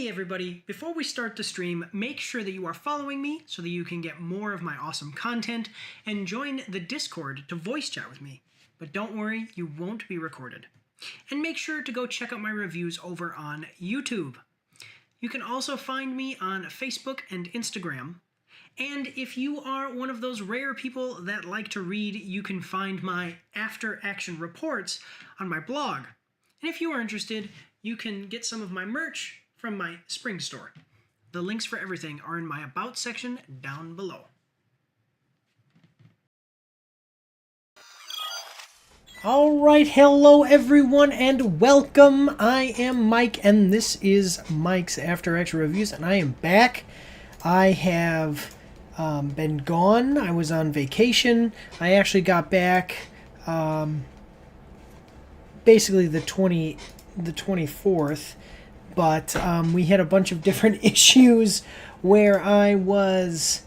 Hey everybody, before we start the stream, make sure that you are following me so that you can get more of my awesome content and join the Discord to voice chat with me. But don't worry, you won't be recorded. And make sure to go check out my reviews over on YouTube. You can also find me on Facebook and Instagram. And if you are one of those rare people that like to read, you can find my after action reports on my blog. And if you are interested, you can get some of my merch from my spring store. The links for everything are in my About section down below. Alright, hello everyone and welcome. I am Mike and this is Mike's After Action Reviews and I am back. I have been gone. I was on vacation. I actually got back basically the 24th. But we had a bunch of different issues where I was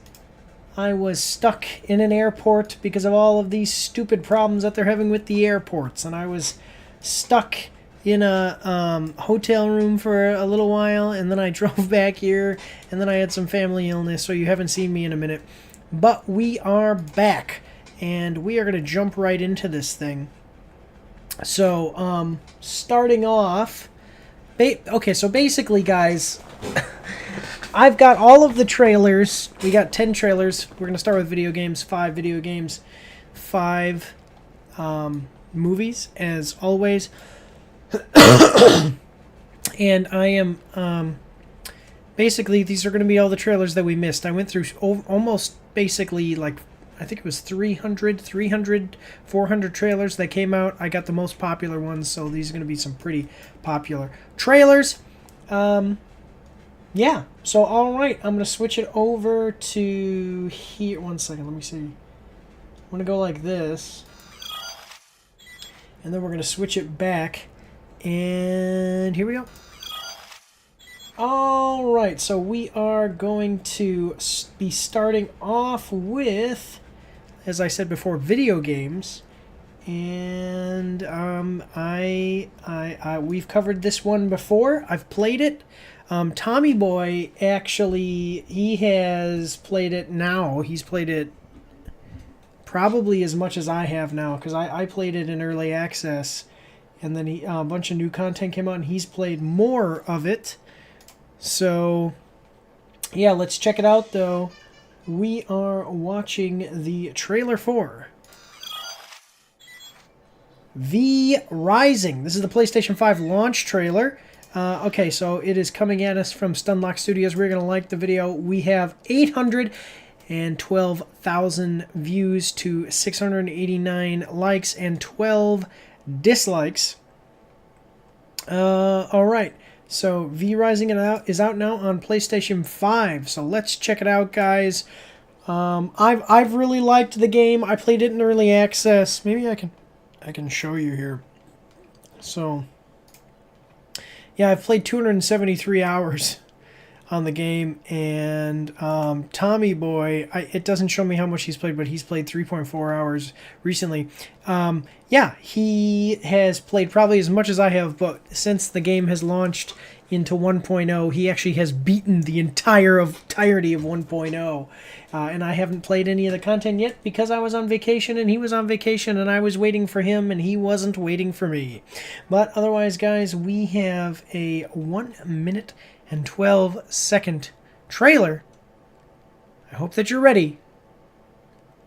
stuck in an airport because of all of these stupid problems that they're having with the airports. And I was stuck in a hotel room for a little while, and then I drove back here, and then I had some family illness, so you haven't seen me in a minute. But we are back, and we are going to jump right into this thing. So, starting off... Okay, so basically, guys, I've got all of the trailers. We got 10 trailers. We're going to start with video games, 5 video games, 5 movies, as always. And I am, basically, these are going to be all the trailers that we missed. I went through almost basically, like, I think it was 300, 400 trailers that came out. I got the most popular ones, so these are going to be some pretty popular trailers. Yeah, so alright, I'm going to switch it over to here. One second, let me see. I'm going to go like this. And then we're going to switch it back. And here we go. Alright, so we are going to be starting off with, as I said before, video games. And we've covered this one before. I've played it. Tommy Boy, actually, he has played it now. He's played it probably as much as I have now, because I played it in early access. And then a bunch of new content came out, and he's played more of it. So, yeah, let's check it out, though. We are watching the trailer for V Rising. This is the PlayStation 5 launch trailer. Okay, so it is coming at us from Stunlock Studios. We're going to like the video. We have 812,000 views to 689 likes and 12 dislikes. Alright. So, V Rising is out now on PlayStation 5. So let's check it out, guys. I've really liked the game. I played it in early access. Maybe I can show you here. So, yeah, I've played 273 hours on the game, and Tommy Boy, it doesn't show me how much he's played, but he's played 3.4 hours recently. Yeah, he has played probably as much as I have, but since the game has launched into 1.0, he actually has beaten the entirety of 1.0. And I haven't played any of the content yet because I was on vacation and he was on vacation and I was waiting for him and he wasn't waiting for me. But otherwise, guys, we have a 1 minute and 12 second trailer. I hope that you're ready.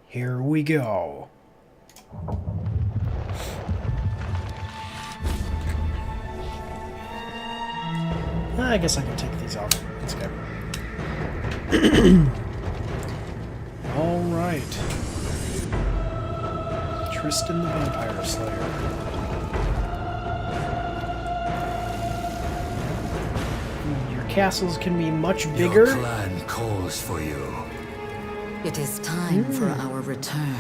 Here we go. I guess I can take these off. That's good. Alright. Tristan the Vampire Slayer. Your castles can be much bigger. Your clan calls for you. It is time for our return.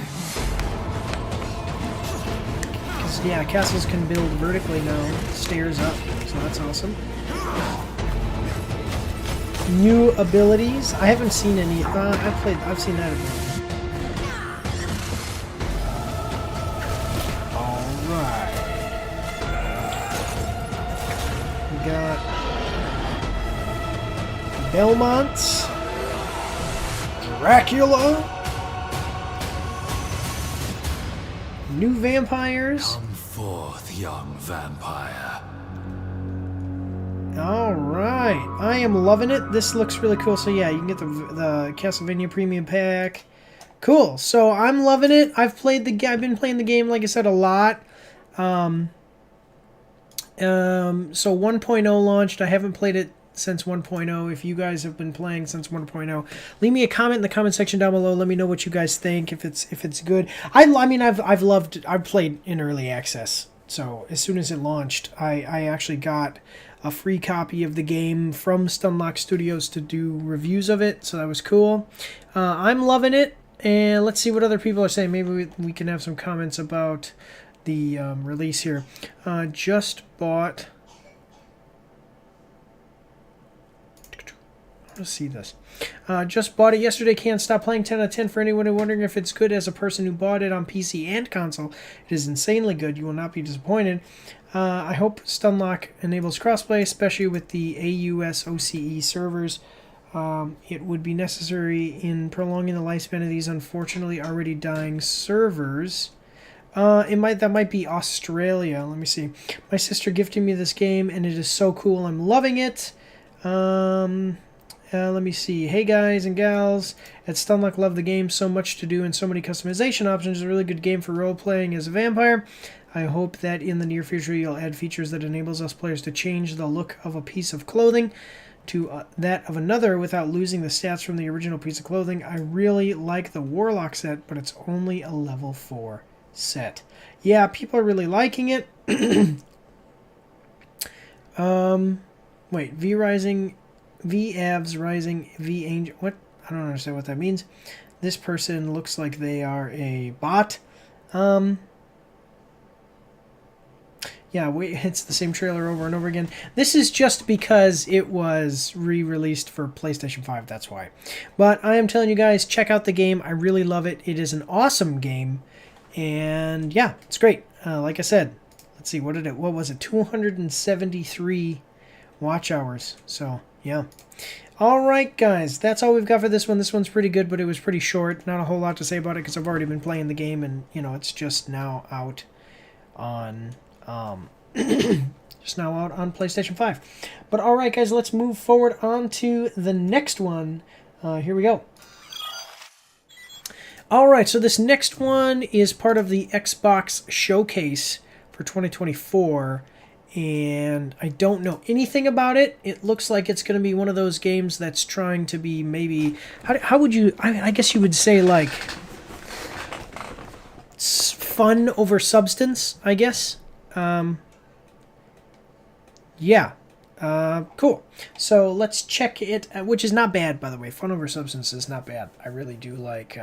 Yeah, castles can build vertically now, stairs up, so that's awesome. New abilities. I haven't seen any. I've seen that a bit. All right. We got Belmont, Dracula, new vampires. Come forth, young vampire. Alright, I am loving it. This looks really cool. So yeah, you can get the Castlevania Premium Pack. Cool. So I'm loving it. I've been playing the game, like I said, a lot. So 1.0 launched. I haven't played it since 1.0. If you guys have been playing since 1.0, leave me a comment in the comment section down below. Let me know what you guys think, if it's good. I mean, I've played in early access. So as soon as it launched, I actually got a free copy of the game from Stunlock Studios to do reviews of it. So that was cool. I'm loving it. And let's see what other people are saying. Maybe we can have some comments about the release here. Just bought... Let's see this. Just bought it yesterday. Can't stop playing. 10 out of 10 for anyone wondering if it's good. As a person who bought it on PC and console, it is insanely good. You will not be disappointed. I hope Stunlock enables crossplay, especially with the AUS OCE servers. It would be necessary in prolonging the lifespan of these unfortunately already dying servers. That might be Australia. Let me see. My sister gifted me this game, and it is so cool. I'm loving it. Let me see. Hey guys and gals, at Stunlock, love the game. So much to do and so many customization options. It's a really good game for role-playing as a vampire. I hope that in the near future you'll add features that enables us players to change the look of a piece of clothing to that of another without losing the stats from the original piece of clothing. I really like the Warlock set, but it's only a level 4 set. Yeah, people are really liking it. Wait, V-Avs Rising, V-Angel, what? I don't understand what that means. This person looks like they are a bot. Yeah, it's the same trailer over and over again. This is just because it was re-released for PlayStation 5, that's why. But I am telling you guys, check out the game. I really love it. It is an awesome game. And yeah, it's great. Like I said, let's see, what was it? 273 watch hours. So, yeah. Alright, guys, that's all we've got for this one. This one's pretty good, but it was pretty short. Not a whole lot to say about it because I've already been playing the game, and, you know, it's just now out on... just now out on PlayStation 5. But alright guys, let's move forward on to the next one. Here we go. Alright, so this next one is part of the Xbox Showcase for 2024. And I don't know anything about it. It looks like it's going to be one of those games that's trying to be maybe... How would you... I guess you would say like... fun over substance, I guess. Yeah. Cool. So let's check it, which is not bad, by the way. Fun over substance is not bad. I really do like,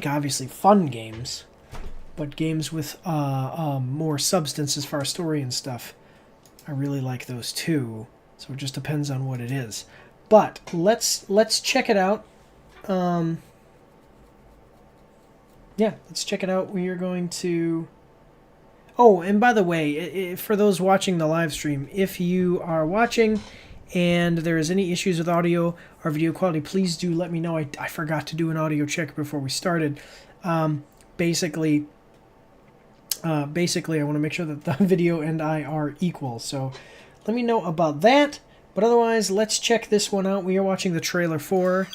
obviously, fun games, but games with more substance as far as story and stuff. I really like those too. So it just depends on what it is. But let's check it out. Yeah, let's check it out. We are going to... Oh, and by the way, for those watching the live stream, if you are watching and there is any issues with audio or video quality, please do let me know. I forgot to do an audio check before we started. Basically, I want to make sure that the video and I are equal. So let me know about that. But otherwise, let's check this one out. We are watching the trailer for...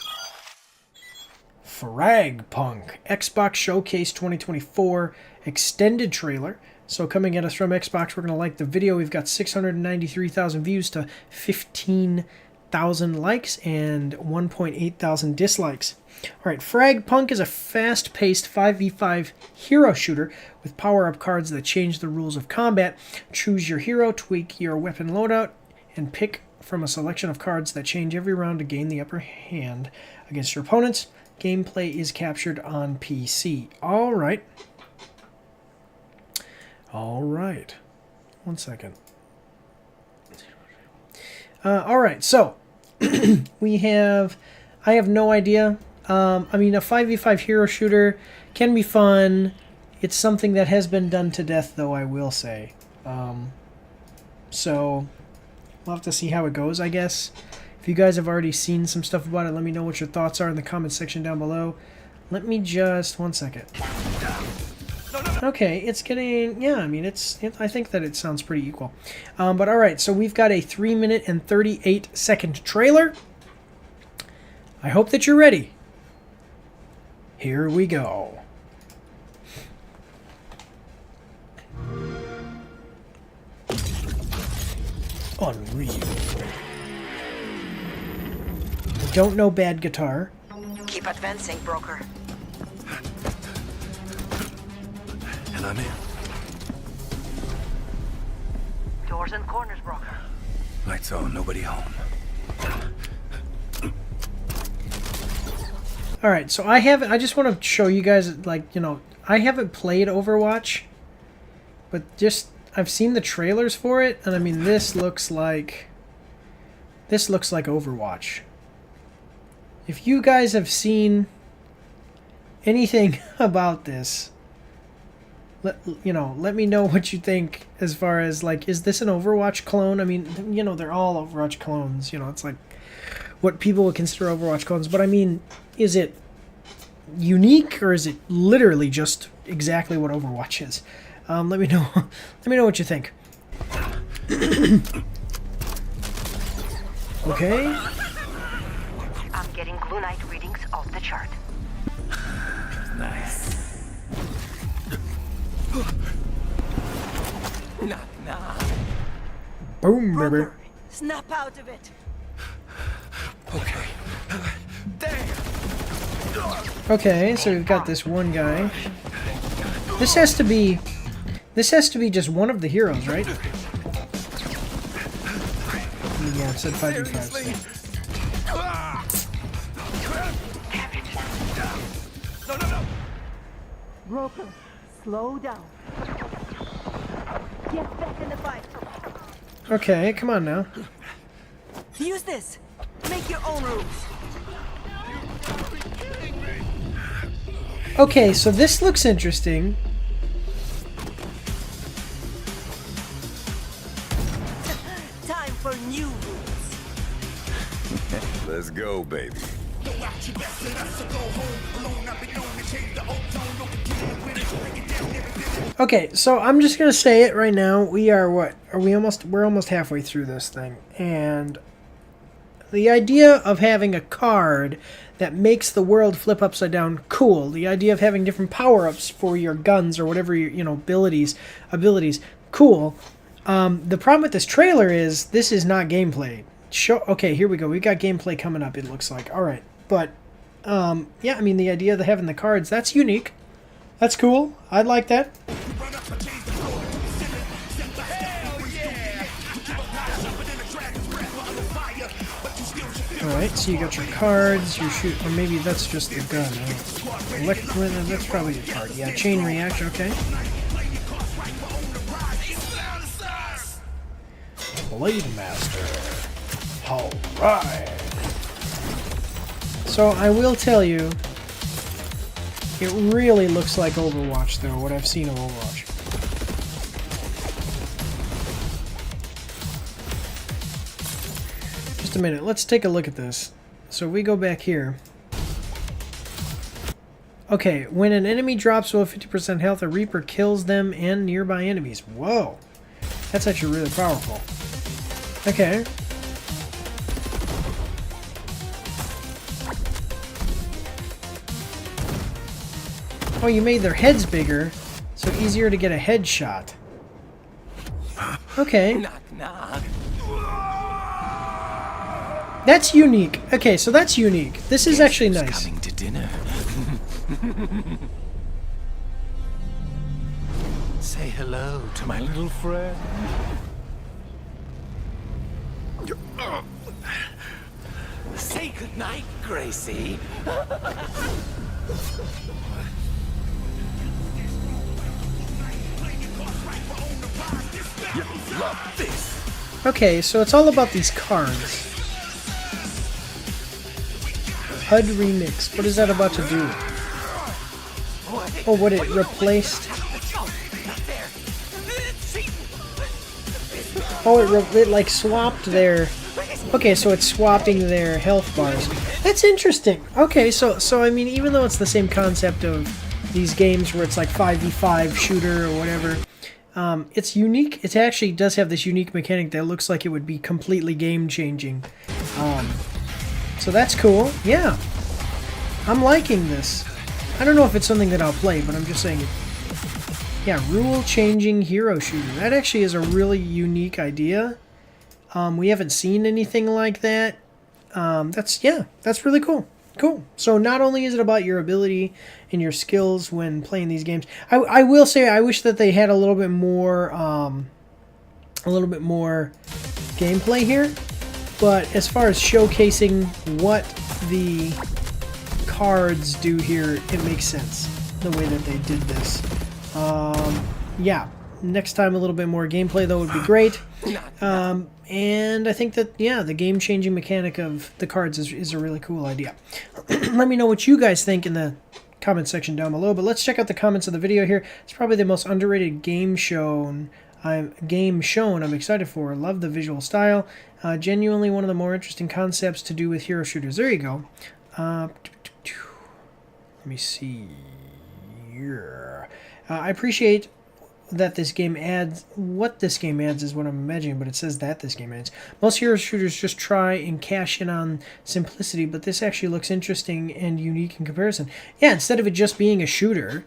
Fragpunk, Xbox Showcase 2024 extended trailer. So coming at us from Xbox, we're going to like the video. We've got 693,000 views to 15,000 likes and 1.8 thousand dislikes. All right, Fragpunk is a fast-paced 5v5 hero shooter with power-up cards that change the rules of combat. Choose your hero, tweak your weapon loadout, and pick from a selection of cards that change every round to gain the upper hand against your opponents. Gameplay is captured on PC. All right. All right. 1 second. All right. So I have no idea. I mean, a 5v5 hero shooter can be fun. It's something that has been done to death, though, I will say. So We'll have to see how it goes, I guess. If you guys have already seen some stuff about it, let me know what your thoughts are in the comments section down below. Let me just... one second. Okay, it's getting... yeah, I mean, I think that it sounds pretty equal. But alright, so we've got a 3-minute and 38-second trailer. I hope that you're ready. Here we go. Unreal. Don't know bad guitar. Keep advancing, broker. And I'm in. Doors and corners, broker. Lights on, nobody home. Alright, so I just want to show you guys, like, you know, I haven't played Overwatch, but just, I've seen the trailers for it, and I mean, this looks like Overwatch. If you guys have seen anything about this, let me know what you think as far as, like, is this an Overwatch clone? I mean, you know, they're all Overwatch clones, you know, it's like what people would consider Overwatch clones, but I mean, is it unique or is it literally just exactly what Overwatch is? Let me know. Let me know what you think. Okay. I'm getting Blue Knight readings off the chart. Nice. Knock, knock. Boom, baby. Broker, snap out of it. Okay. Damn. Okay, so we've got this one guy. This has to be just one of the heroes, right? Yeah, it said 5v5. No. Broker, slow down. Get back in the fight. Okay, come on now. Use this. Make your own rules. Okay, so this looks interesting. Time for new rules. Let's go, baby. Okay, so I'm just gonna say it right now. We are what? We're almost halfway through this thing, and the idea of having a card that makes the world flip upside down, cool. The idea of having different power-ups for your guns or whatever your, you know, abilities, cool. The problem with this trailer is this is not gameplay. Okay, here we go. We got gameplay coming up. It looks like. All right, but yeah, I mean, the idea of having the cards, that's unique. That's cool. I like that. Alright, so you got your cards, you shoot, or maybe that's just the gun. That's probably your card. Yeah, chain reaction, okay. Blade Master. Alright. So I will tell you, it really looks like Overwatch though, what I've seen of Overwatch. Just a minute, let's take a look at this. So we go back here. Okay, when an enemy drops below 50% health, a Reaper kills them and nearby enemies. Whoa! That's actually really powerful. Okay. Oh, you made their heads bigger, so easier to get a headshot. Okay. Knock, knock. That's unique. Okay, so that's unique. This is actually nice. Coming to dinner. Say hello to my little friend. Say goodnight, Gracie. You love this. Okay, so it's all about these cards. HUD remix. What is that about to do? Oh, what it replaced? Oh, it like swapped their... Okay, so it's swapping their health bars. That's interesting. Okay, so I mean, even though it's the same concept of these games where it's like 5v5 shooter or whatever, it's unique. It actually does have this unique mechanic that looks like it would be completely game-changing. So that's cool. Yeah. I'm liking this. I don't know if it's something that I'll play, but I'm just saying... Yeah, rule-changing hero shooter. That actually is a really unique idea. We haven't seen anything like that. That's really cool. Cool. So not only is it about your ability and your skills when playing these games, I will say I wish that they had a little bit more gameplay here. But as far as showcasing what the cards do here, it makes sense the way that they did this. Yeah. Next time a little bit more gameplay though would be great. And I think that, yeah, the game-changing mechanic of the cards is a really cool idea. Let me know what you guys think in the comment section down below. But let's check out the comments of the video here. It's probably the most underrated game shown I'm excited for. Love the visual style. Genuinely one of the more interesting concepts to do with hero shooters. There you go. Let me see here. I appreciate that this game adds. What this game adds is what I'm imagining, but it says that this game adds. Most hero shooters just try and cash in on simplicity, but this actually looks interesting and unique in comparison. Yeah, instead of it just being a shooter,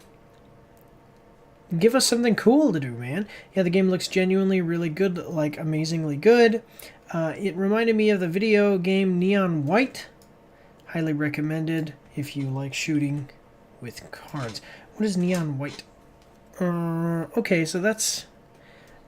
give us something cool to do, man. Yeah, the game looks genuinely really good, like amazingly good. It reminded me of the video game Neon White. Highly recommended if you like shooting with cards. What is Neon White? Okay, so that's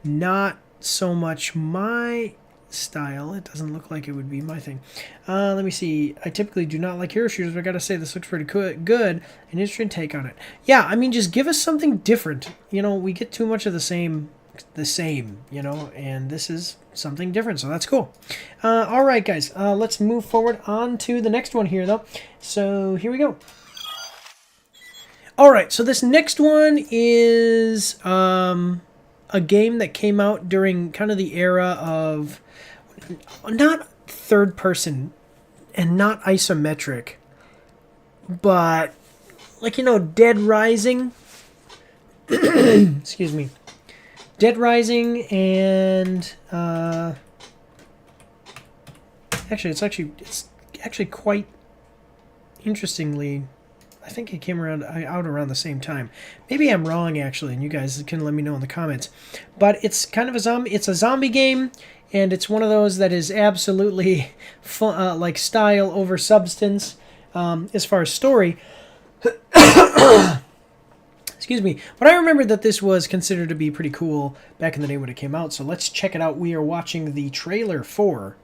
not so much my style. It doesn't look like it would be my thing. Let me see. I typically do not like hero shooters, but I gotta say this looks pretty good. An interesting take on it. Yeah, I mean, just give us something different. You know, we get too much of the same, you know, and this is something different, so that's cool. All right, guys, let's move forward on to the next one here, though. So here we go. All right, so this next one is a game that came out during kind of the era of not third person and not isometric, but like, you know, Dead Rising. Excuse me. Dead Rising and it's actually quite interestingly, I think it came out around the same time. Maybe I'm wrong, actually, and you guys can let me know in the comments. But it's kind of it's a zombie game, and it's one of those that is absolutely fun, like style over substance as far as story. Excuse me. But I remember that this was considered to be pretty cool back in the day when it came out, so let's check it out. We are watching the trailer for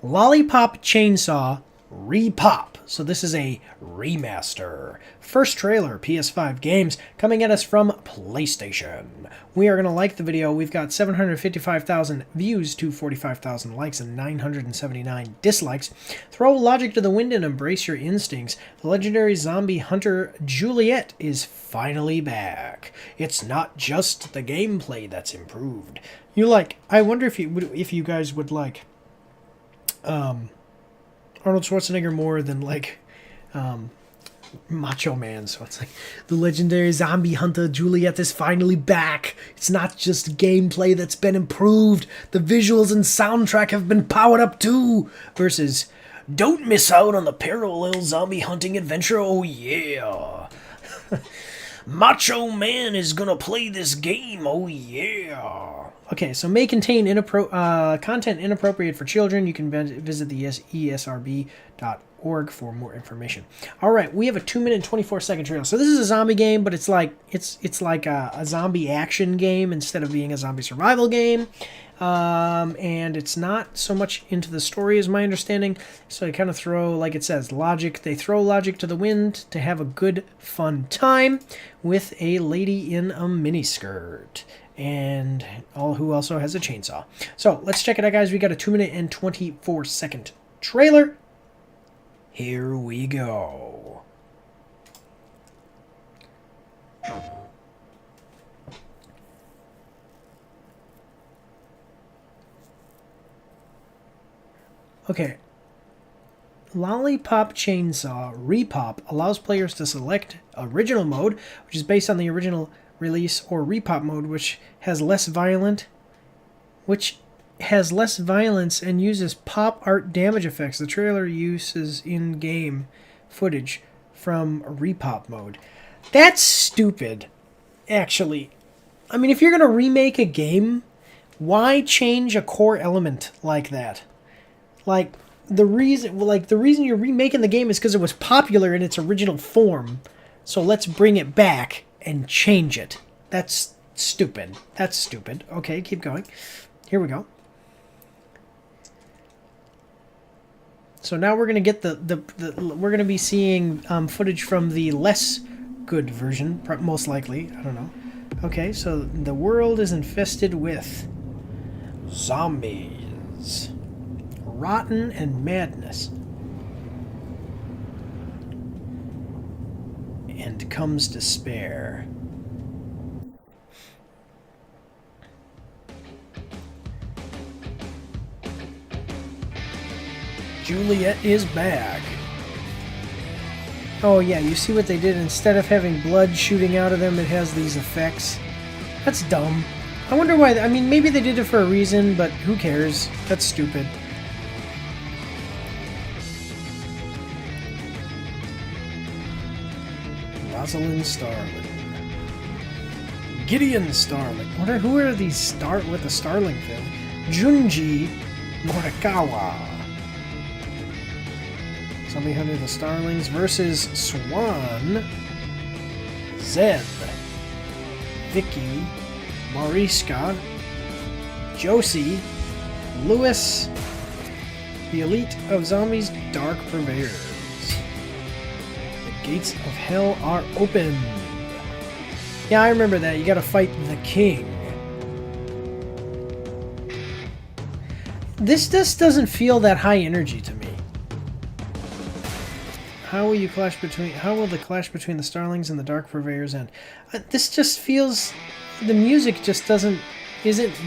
Lollipop Chainsaw Repop. So this is a remaster. First trailer, PS5 games, coming at us from PlayStation. We are going to like the video. We've got 755,000 views to 45,000 likes and 979 dislikes. Throw logic to the wind and embrace your instincts. The legendary zombie hunter Juliet is finally back. It's not just the gameplay that's improved. I wonder if you guys would like Arnold Schwarzenegger more than like Macho Man. So it's like the legendary zombie hunter Juliet is finally back. It's not just gameplay that's been improved. The visuals and soundtrack have been powered up too. Versus don't miss out on the parallel zombie hunting adventure. Oh yeah. Macho Man is gonna play this game. Oh yeah. Okay, so may contain content inappropriate for children. You can visit the esrb.org for more information. All right, we have a 2-minute and 24-second trailer. So this is a zombie game, but it's like a zombie action game instead of being a zombie survival game. And it's not so much into the story as my understanding. So they kind of throw, like it says, logic. They throw logic to the wind to have a good, fun time with a lady in a miniskirt. And who also has a chainsaw. So let's check it out, guys. We got a 2-minute and 24-second trailer. Here we go. Okay. Lollipop Chainsaw Repop allows players to select original mode, which is based on the original release, or repop mode, which has less violence and uses pop art damage effects. The trailer uses in-game footage from repop mode. That's stupid, actually. I mean, if you're going to remake a game, why change a core element like that? Like, the reason you're remaking the game is because it was popular in its original form. So let's bring it back and change it. That's stupid. That's stupid. Okay, keep going. Here we go. So now we're gonna get we're gonna be seeing footage from the less good version, most likely. I don't know. Okay, so the world is infested with zombies, rotten and madness, and comes despair. Juliet is back. Oh yeah, you see what they did? Instead of having blood shooting out of them, it has these effects. That's dumb. I wonder why. I mean, maybe they did it for a reason, but who cares? That's stupid. Rosalind Starling. Gideon Starling. Who are these with the Starling family? Junji Morikawa. Zombie Hunter the Starlings versus Swan, Zed, Vicky, Mariska, Josie, Lewis, the elite of zombies, Dark Purveyors. The gates of hell are open. Yeah, I remember that. You gotta fight the king. This just doesn't feel that high energy to me. How will the clash between the Starlings and the Dark Purveyors end? This just feels, the music just isn't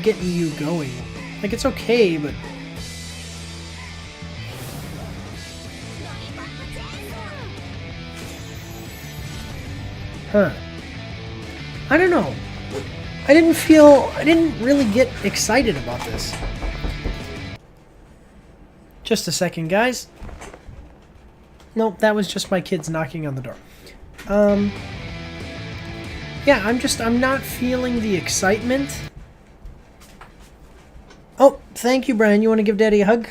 getting you going. Like, it's okay, but I don't know. I didn't really get excited about this. Just a second, guys. Nope, that was just my kids knocking on the door. Yeah, I'm not feeling the excitement. Oh, thank you, Brian. You want to give Daddy a hug?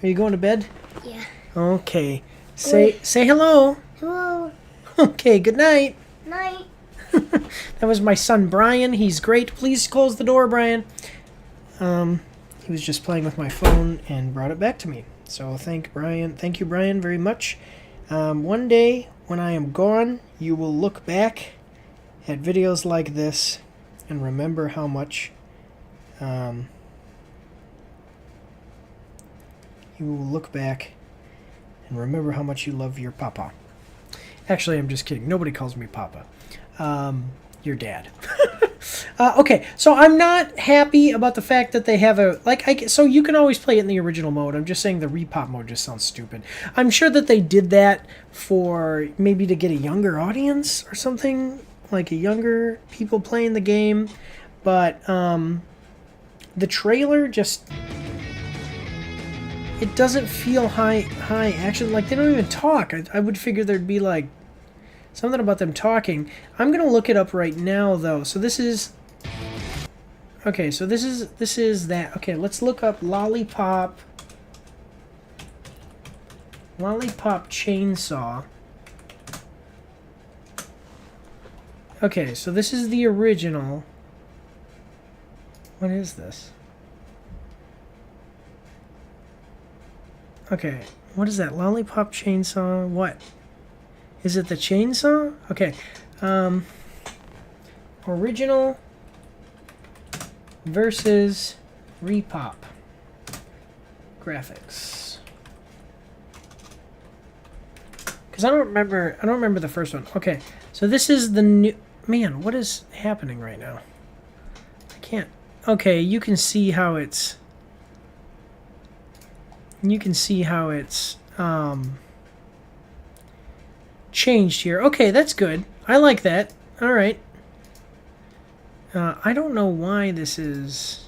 Are you going to bed? Yeah. Okay. Say hello. Hello. Okay, good night. Night. That was my son, Brian. He's great. Please close the door, Brian. He was just playing with my phone and brought it back to me. So thank you, Brian, very much. One day, when I am gone, you will look back at videos like this and remember how much you will look back and remember how much you love your papa. Actually, I'm just kidding. Nobody calls me papa. Your dad. Okay, so I'm not happy about the fact that they have so you can always play it in the original mode. I'm just saying the repop mode just sounds stupid. I'm sure that they did that for maybe to get a younger audience or something, like a younger people playing the game, but the trailer just, it doesn't feel high action. Like, they don't even talk. I would figure there'd be like something about them talking. I'm gonna look it up right now, though. So this is... Okay, so this is that. Okay, let's look up Lollipop Chainsaw. Okay, so this is the original. What is this? Okay, what is that? Lollipop Chainsaw, what? Is it the chainsaw? Okay. Original versus repop. Graphics. Because I don't remember the first one. Okay, so this is the new... Man, what is happening right now? I can't... Okay, you can see how it's... you can see how it's changed here. Okay, that's good. I like that. All right. I don't know why this is...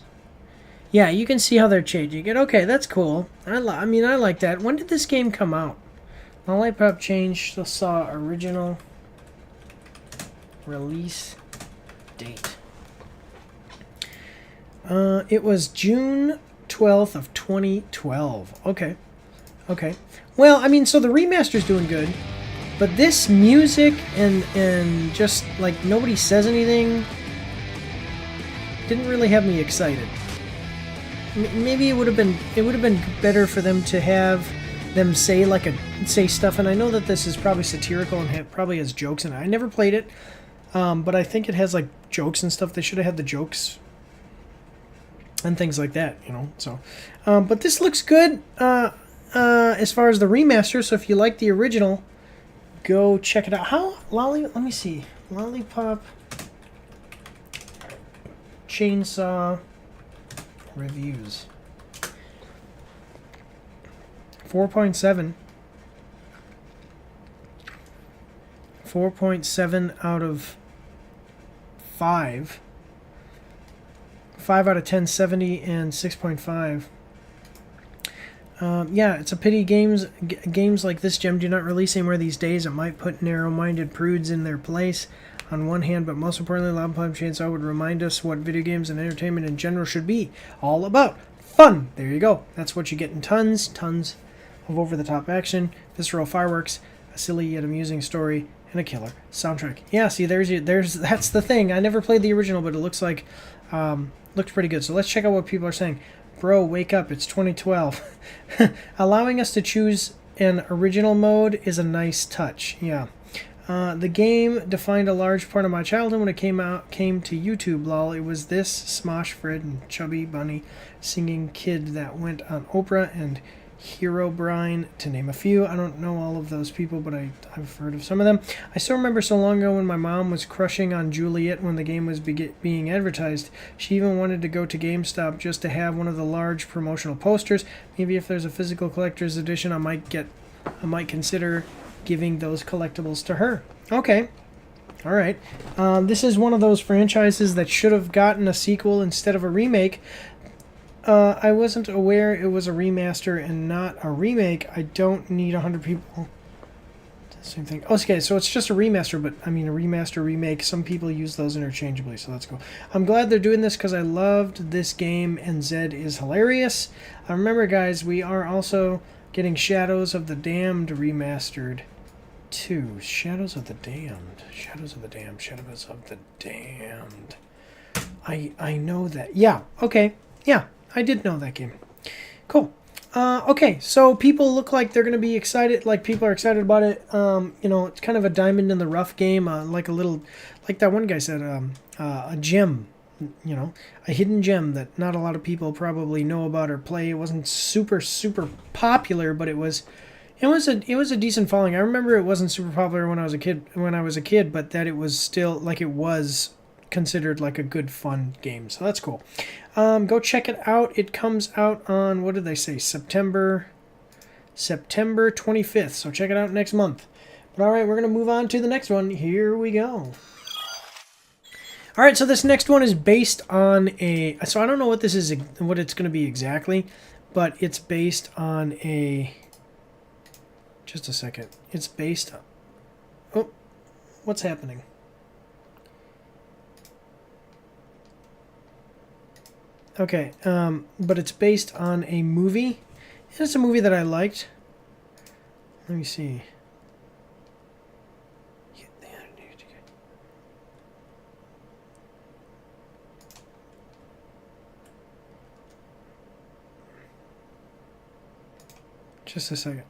Yeah, you can see how they're changing it. Okay, that's cool. I mean, I like that. When did this game come out? Lollipop change. Saw original release date. It was June 12th of 2012. Okay. Okay. Well, I mean, so the remaster's doing good, but this music and just like nobody says anything didn't really have me excited. Maybe it would have been better for them to have them say stuff. And I know that this is probably satirical and probably has jokes in it. I never played it, but I think it has like jokes and stuff. They should have had the jokes and things like that, you know. So, but this looks good as far as the remaster. So if you like the original, go check it out. Let me see. Lollipop Chainsaw reviews. 4.7. 4.7 out of 5. 5 out of 10, 70, and 6.5. Yeah, it's a pity games like this gem do not release anywhere these days. It might put narrow-minded prudes in their place on one hand, but most importantly, Lollipop Chainsaw would remind us what video games and entertainment in general should be all about. Fun! There you go. That's what you get in tons of over-the-top action, visceral fireworks, a silly yet amusing story, and a killer soundtrack. Yeah, see, that's the thing. I never played the original, but it looks like looks pretty good. So let's check out what people are saying. Bro, wake up, it's 2012. Allowing us to choose an original mode is a nice touch. Yeah. The game defined a large part of my childhood when it came to YouTube, lol. It was this, Smosh Fred and Chubby Bunny singing kid that went on Oprah and Hero Brine, to name a few. I don't know all of those people, but I've heard of some of them. I still remember so long ago when my mom was crushing on Juliet when the game was being advertised. She even wanted to go to GameStop just to have one of the large promotional posters. Maybe if there's a physical collector's edition, I might consider giving those collectibles to her. Okay. All right. This is one of those franchises that should have gotten a sequel instead of a remake. I wasn't aware it was a remaster and not a remake. I don't need 100 people. Same thing. Okay, so it's just a remaster, but I mean a remaster, remake. Some people use those interchangeably, so that's cool. I'm glad they're doing this because I loved this game and Zed is hilarious. Remember, guys, we are also getting Shadows of the Damned remastered too. Shadows of the Damned. Shadows of the Damned. Shadows of the Damned. I know that. Yeah, okay. Yeah. I did know that game. Cool. Okay, so people look like they're going to be excited, like people are excited about it. You know, it's kind of a diamond in the rough game, like a little, like that one guy said, a gem, you know, a hidden gem that not a lot of people probably know about or play. It wasn't super popular, but it was a decent following. I remember it wasn't super popular when I was a kid, but that it was still, like, it was considered like a good fun game, so that's cool. Go check it out. It comes out on, what did they say, September 25th, so check it out next month. But all right, we're gonna move on to the next one. Here we go. All right, so this next one is based on so I don't know what this is, what it's gonna be exactly, but it's based on just a second, it's based on, oh, what's happening? Okay, but it's based on a movie. It's a movie that I liked. Let me see. Just a second.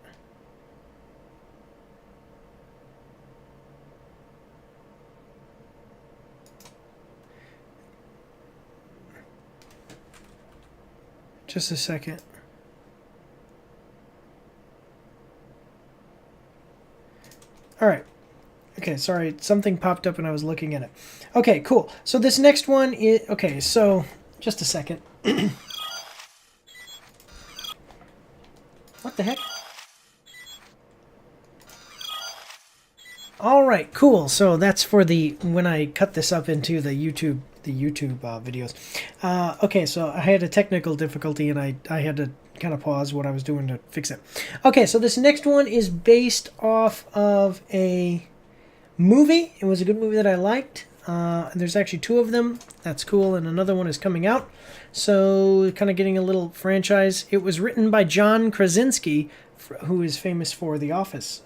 Just a second. All right. Okay, sorry. Something popped up and I was looking at it. Okay, cool. So this next one is... Okay, so just a second. the heck? All right, cool. So that's for the when I cut this up into the YouTube videos. Okay, so I had a technical difficulty and I had to kind of pause what I was doing to fix it. Okay, so this next one is based off of a movie. It was a good movie that I liked. There's actually 2 of them. That's cool, and another one is coming out. So kind of getting a little franchise. It was written by John Krasinski, who is famous for The Office.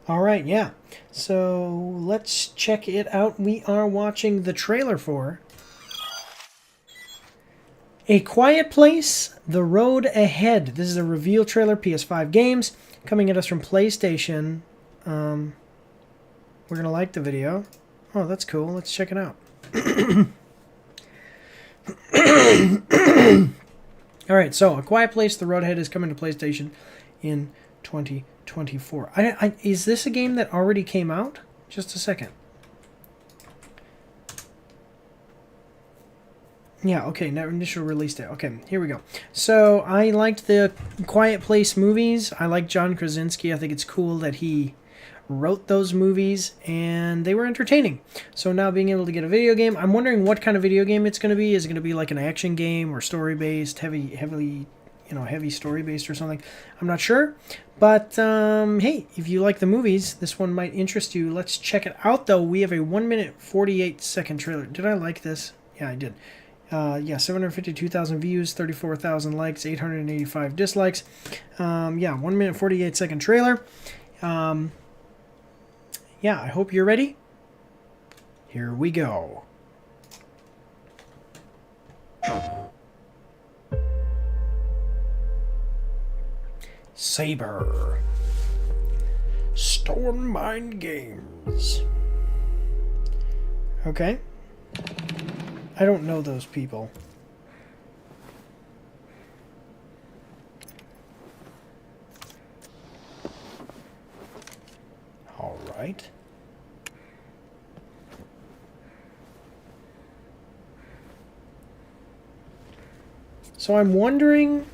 All right, yeah. So let's check it out. We are watching the trailer for A Quiet Place, The Road Ahead. This is a reveal trailer, PS5 games, coming at us from PlayStation. We're going to like the video. Oh, that's cool. Let's check it out. All right, so A Quiet Place, The Road Ahead is coming to PlayStation in 2024. Is this a game that already came out? Just a second. Yeah, okay, initial release date. Okay, here we go. So, I liked the Quiet Place movies. I like John Krasinski. I think it's cool that he wrote those movies, and they were entertaining. So now being able to get a video game, I'm wondering what kind of video game it's going to be. Is it going to be like an action game or story-based, heavy story-based or something? I'm not sure. But, hey, if you like the movies, this one might interest you. Let's check it out, though. We have a 1-minute, 48-second trailer. Did I like this? Yeah, I did. Yeah, 752,000 views, 34,000 likes, 885 dislikes. Yeah, 1-minute, 48-second trailer. Yeah, I hope you're ready. Here we go. Saber. Storm Mind Games. Okay. I don't know those people. All right. So I'm wondering...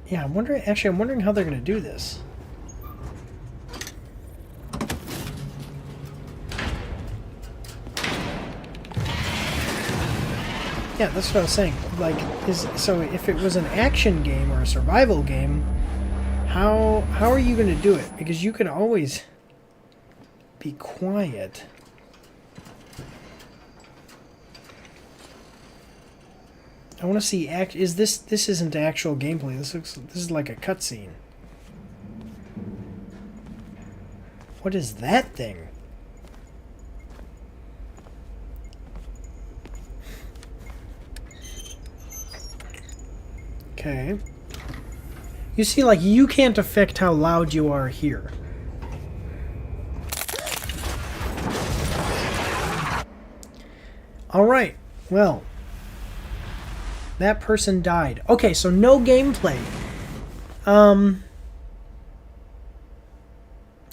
Yeah, I'm wondering how they're going to do this. Yeah, that's what I was saying. Like, so if it was an action game or a survival game, how are you going to do it? Because you can always be quiet. I want to see this isn't actual gameplay. This is like a cutscene. What is that thing? Okay. You see, like, you can't affect how loud you are here. Alright, well. That person died. Okay, so no gameplay.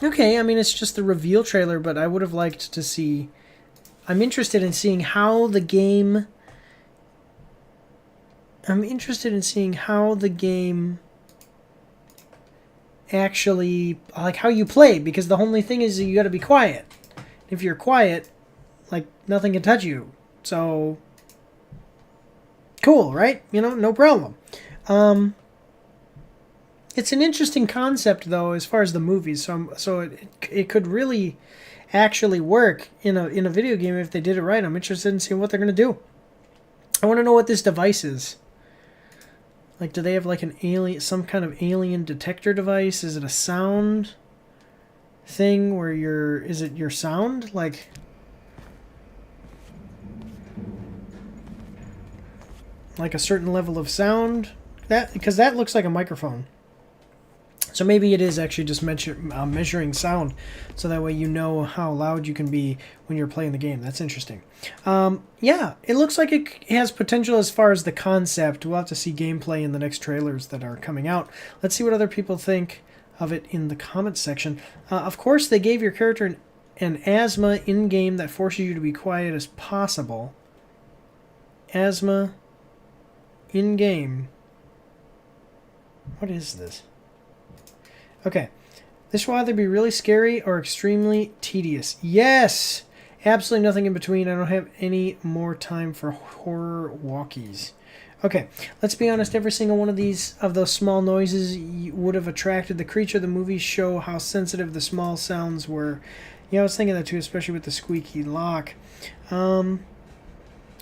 Okay, I mean, it's just the reveal trailer, but I would have liked to see... I'm interested in seeing how the game... actually, like, how you play, because the only thing is you gotta be quiet. If you're quiet, like, nothing can touch you. So, cool, right? You know, no problem. It's an interesting concept, though, as far as the movies. So it could really actually work in a video game if they did it right. I'm interested in seeing what they're gonna do. I want to know what this device is. Like, do they have like some kind of alien detector device? Is it a sound thing where is it your sound? Like, a certain level of sound? Because that looks like a microphone. So maybe it is actually just measuring sound, so that way you know how loud you can be when you're playing the game. That's interesting. Yeah, it looks like it has potential as far as the concept. We'll have to see gameplay in the next trailers that are coming out. Let's see what other people think of it in the comments section. Of course, they gave your character an asthma in-game that forces you to be quiet as possible. Asthma in-game What is this? Okay. This will either be really scary or extremely tedious. Yes! Absolutely nothing in between. I don't have any more time for horror walkies. Okay, let's be honest. Every single one of those small noises would have attracted the creature. The movies show how sensitive the small sounds were. Yeah, I was thinking that too, especially with the squeaky lock. Oh,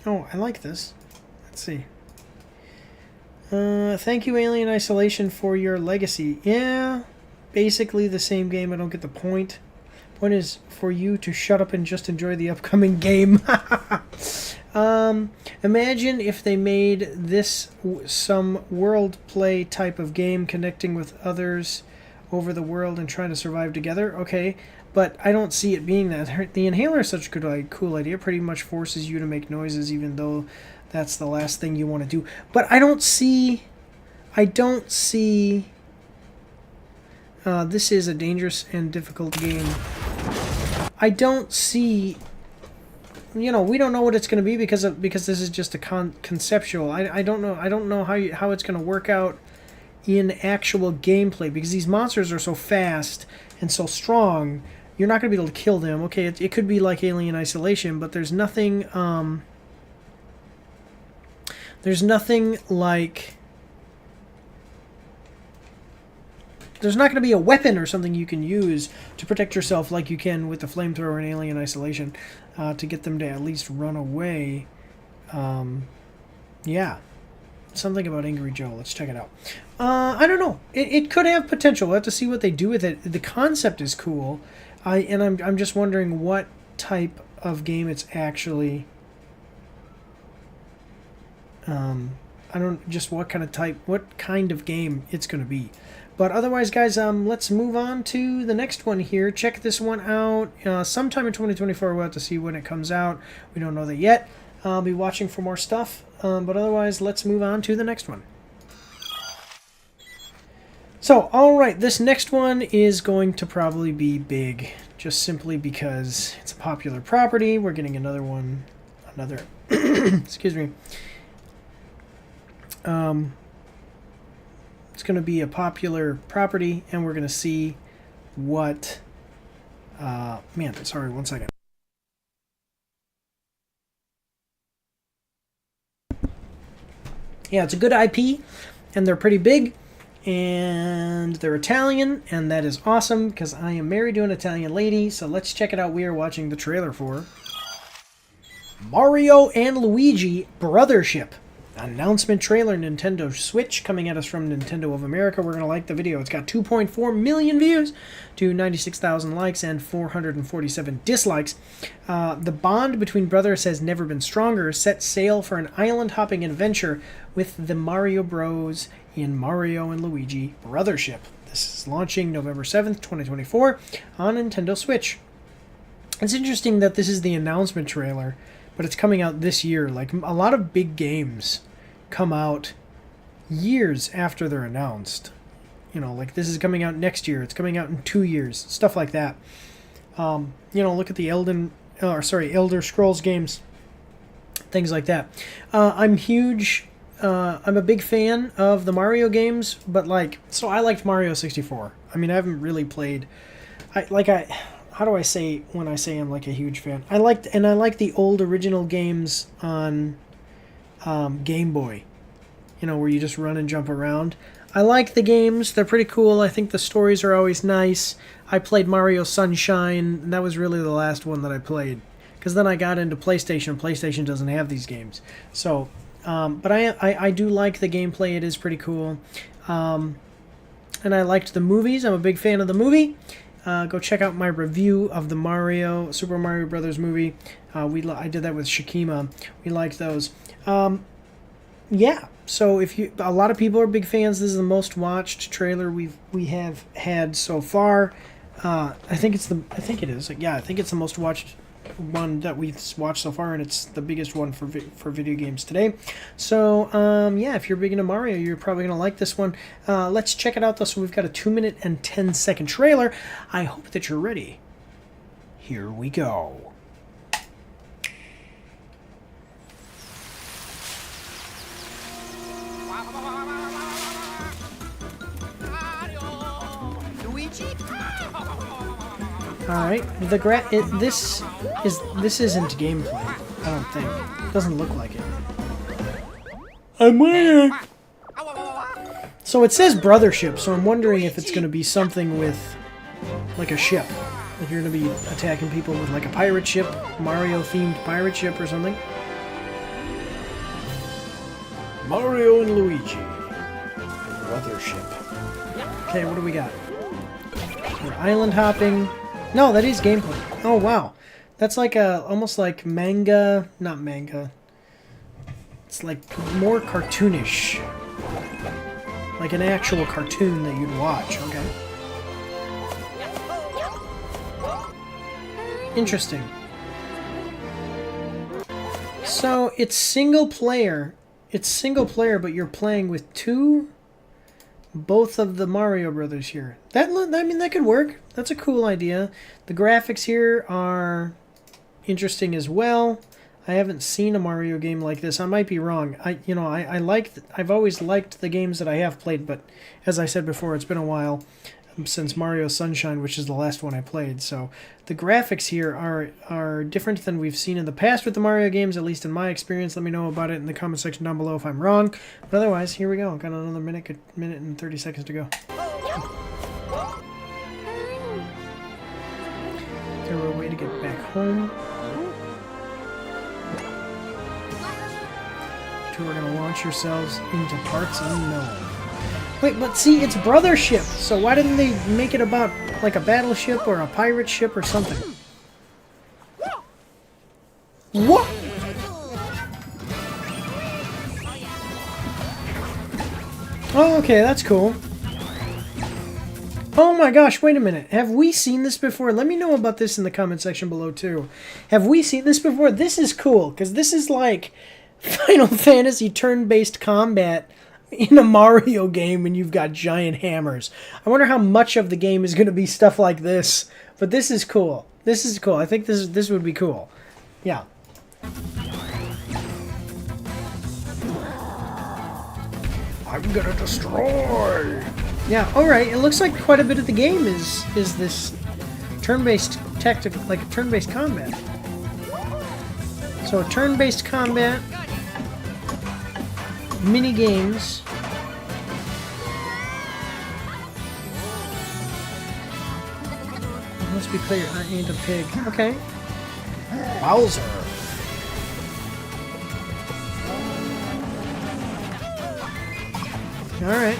I like this. Let's see. Thank you, Alien Isolation, for your legacy. Yeah, basically the same game. I don't get the point. Point is for you to shut up and just enjoy the upcoming game. Imagine if they made this some world play type of game, connecting with others over the world and trying to survive together. Okay, but I don't see it being that. The inhaler is such a good, cool idea. It pretty much forces you to make noises, even though that's the last thing you want to do. But I don't see. This is a dangerous and difficult game. I don't see. You know, we don't know what it's going to be because this is just a conceptual. I don't know how it's going to work out in actual gameplay, because these monsters are so fast and so strong. You're not going to be able to kill them. Okay, it could be like Alien Isolation, but there's nothing like. There's not going to be a weapon or something you can use to protect yourself like you can with the flamethrower in Alien Isolation to get them to at least run away. Yeah. Something about Angry Joe. Let's check it out. I don't know. It could have potential. We'll have to see what they do with it. The concept is cool. I'm just wondering what type of game it's actually... what kind of game it's going to be. But otherwise, guys, let's move on to the next one here. Check this one out. Sometime in 2024, we'll have to see when it comes out. We don't know that yet. I'll be watching for more stuff. But otherwise, let's move on to the next one. So, alright, this next one is going to probably be big. Just simply because it's a popular property. We're getting another one. Excuse me. It's going to be a popular property, and we're going to see what... sorry, one second. Yeah, it's a good IP, and they're pretty big, and they're Italian, and that is awesome, because I am married to an Italian lady, so let's check it out. We are watching the trailer for Mario and Luigi Brothership. Announcement trailer, Nintendo Switch, coming at us from Nintendo of America. We're going to like the video. It's got 2.4 million views to 96,000 likes and 447 dislikes. The bond between brothers has never been stronger. Set sail for an island-hopping adventure with the Mario Bros. In Mario and Luigi Brothership. This is launching November 7th, 2024 on Nintendo Switch. It's interesting that this is the announcement trailer, but it's coming out this year. Like, a lot of big games come out years after they're announced. You know, like this is coming out next year. It's coming out in 2 years. Stuff like that. Look at the Elder Scrolls games. Things like that. I'm a big fan of the Mario games, but I liked Mario 64. I mean, I haven't really played... How do I say when I say I'm like a huge fan? I like the old original games on Game Boy. You know, where you just run and jump around. I like the games. They're pretty cool. I think the stories are always nice. I played Mario Sunshine. And that was really the last one that I played. Because then I got into PlayStation. PlayStation doesn't have these games. So, but I do like the gameplay. It is pretty cool. And I liked the movies. I'm a big fan of the movie. Go check out my review of the Super Mario Brothers movie. I did that with Shakima. We liked those. Yeah. So a lot of people are big fans. This is the most watched trailer we have had so far. I think it is. I think it's the most watched one that we've watched so far, and it's the biggest one for video games today. So yeah, if you're big into Mario, you're probably gonna like this one. Let's check it out though. So we've got a 2-minute and 10-second trailer. I hope that you're ready. Here we go. Alright, this isn't gameplay, I don't think. It doesn't look like it. I'm waiting! So it says brothership, so I'm wondering if it's gonna be something with, like, a ship. Like you're gonna be attacking people with, like, a pirate ship, Mario-themed pirate ship or something. Mario and Luigi. Brothership. Okay, what do we got? We're island hopping. No, that is gameplay. Oh, wow. That's like almost like manga. Not manga. It's like more cartoonish. Like an actual cartoon that you'd watch, okay? Interesting. So, it's single player. It's single player, but you're playing with both of the Mario Brothers here. I mean, that could work. That's a cool idea. The graphics here are interesting as well. I haven't seen a Mario game like this. I might be wrong. I've always liked the games that I have played, but as I said before, it's been a while since Mario Sunshine, which is the last one I played. So the graphics here are different than we've seen in the past with the Mario games, at least in my experience. Let me know about it in the comment section down below if I'm wrong. But otherwise, here we go. Got another minute and 30 seconds to go. Is there a way to get back home? We're going to launch yourselves into parts unknown. Wait, but see, it's brothership, so why didn't they make it about, like, a battleship or a pirate ship or something? What? Oh, okay, that's cool. Oh my gosh, wait a minute. Have we seen this before? Let me know about this in the comment section below, too. Have we seen this before? This is cool, because this is like Final Fantasy turn-based combat in a Mario game and you've got giant hammers. I wonder how much of the game is going to be stuff like this, but this is cool. This is cool. I think this would be cool. Yeah. I'm gonna destroy. Yeah, alright. It looks like quite a bit of the game is this turn-based tactical, like turn-based combat. So turn-based combat, mini games. Let's be clear, I ain't a pig. Okay. Bowser. Alright.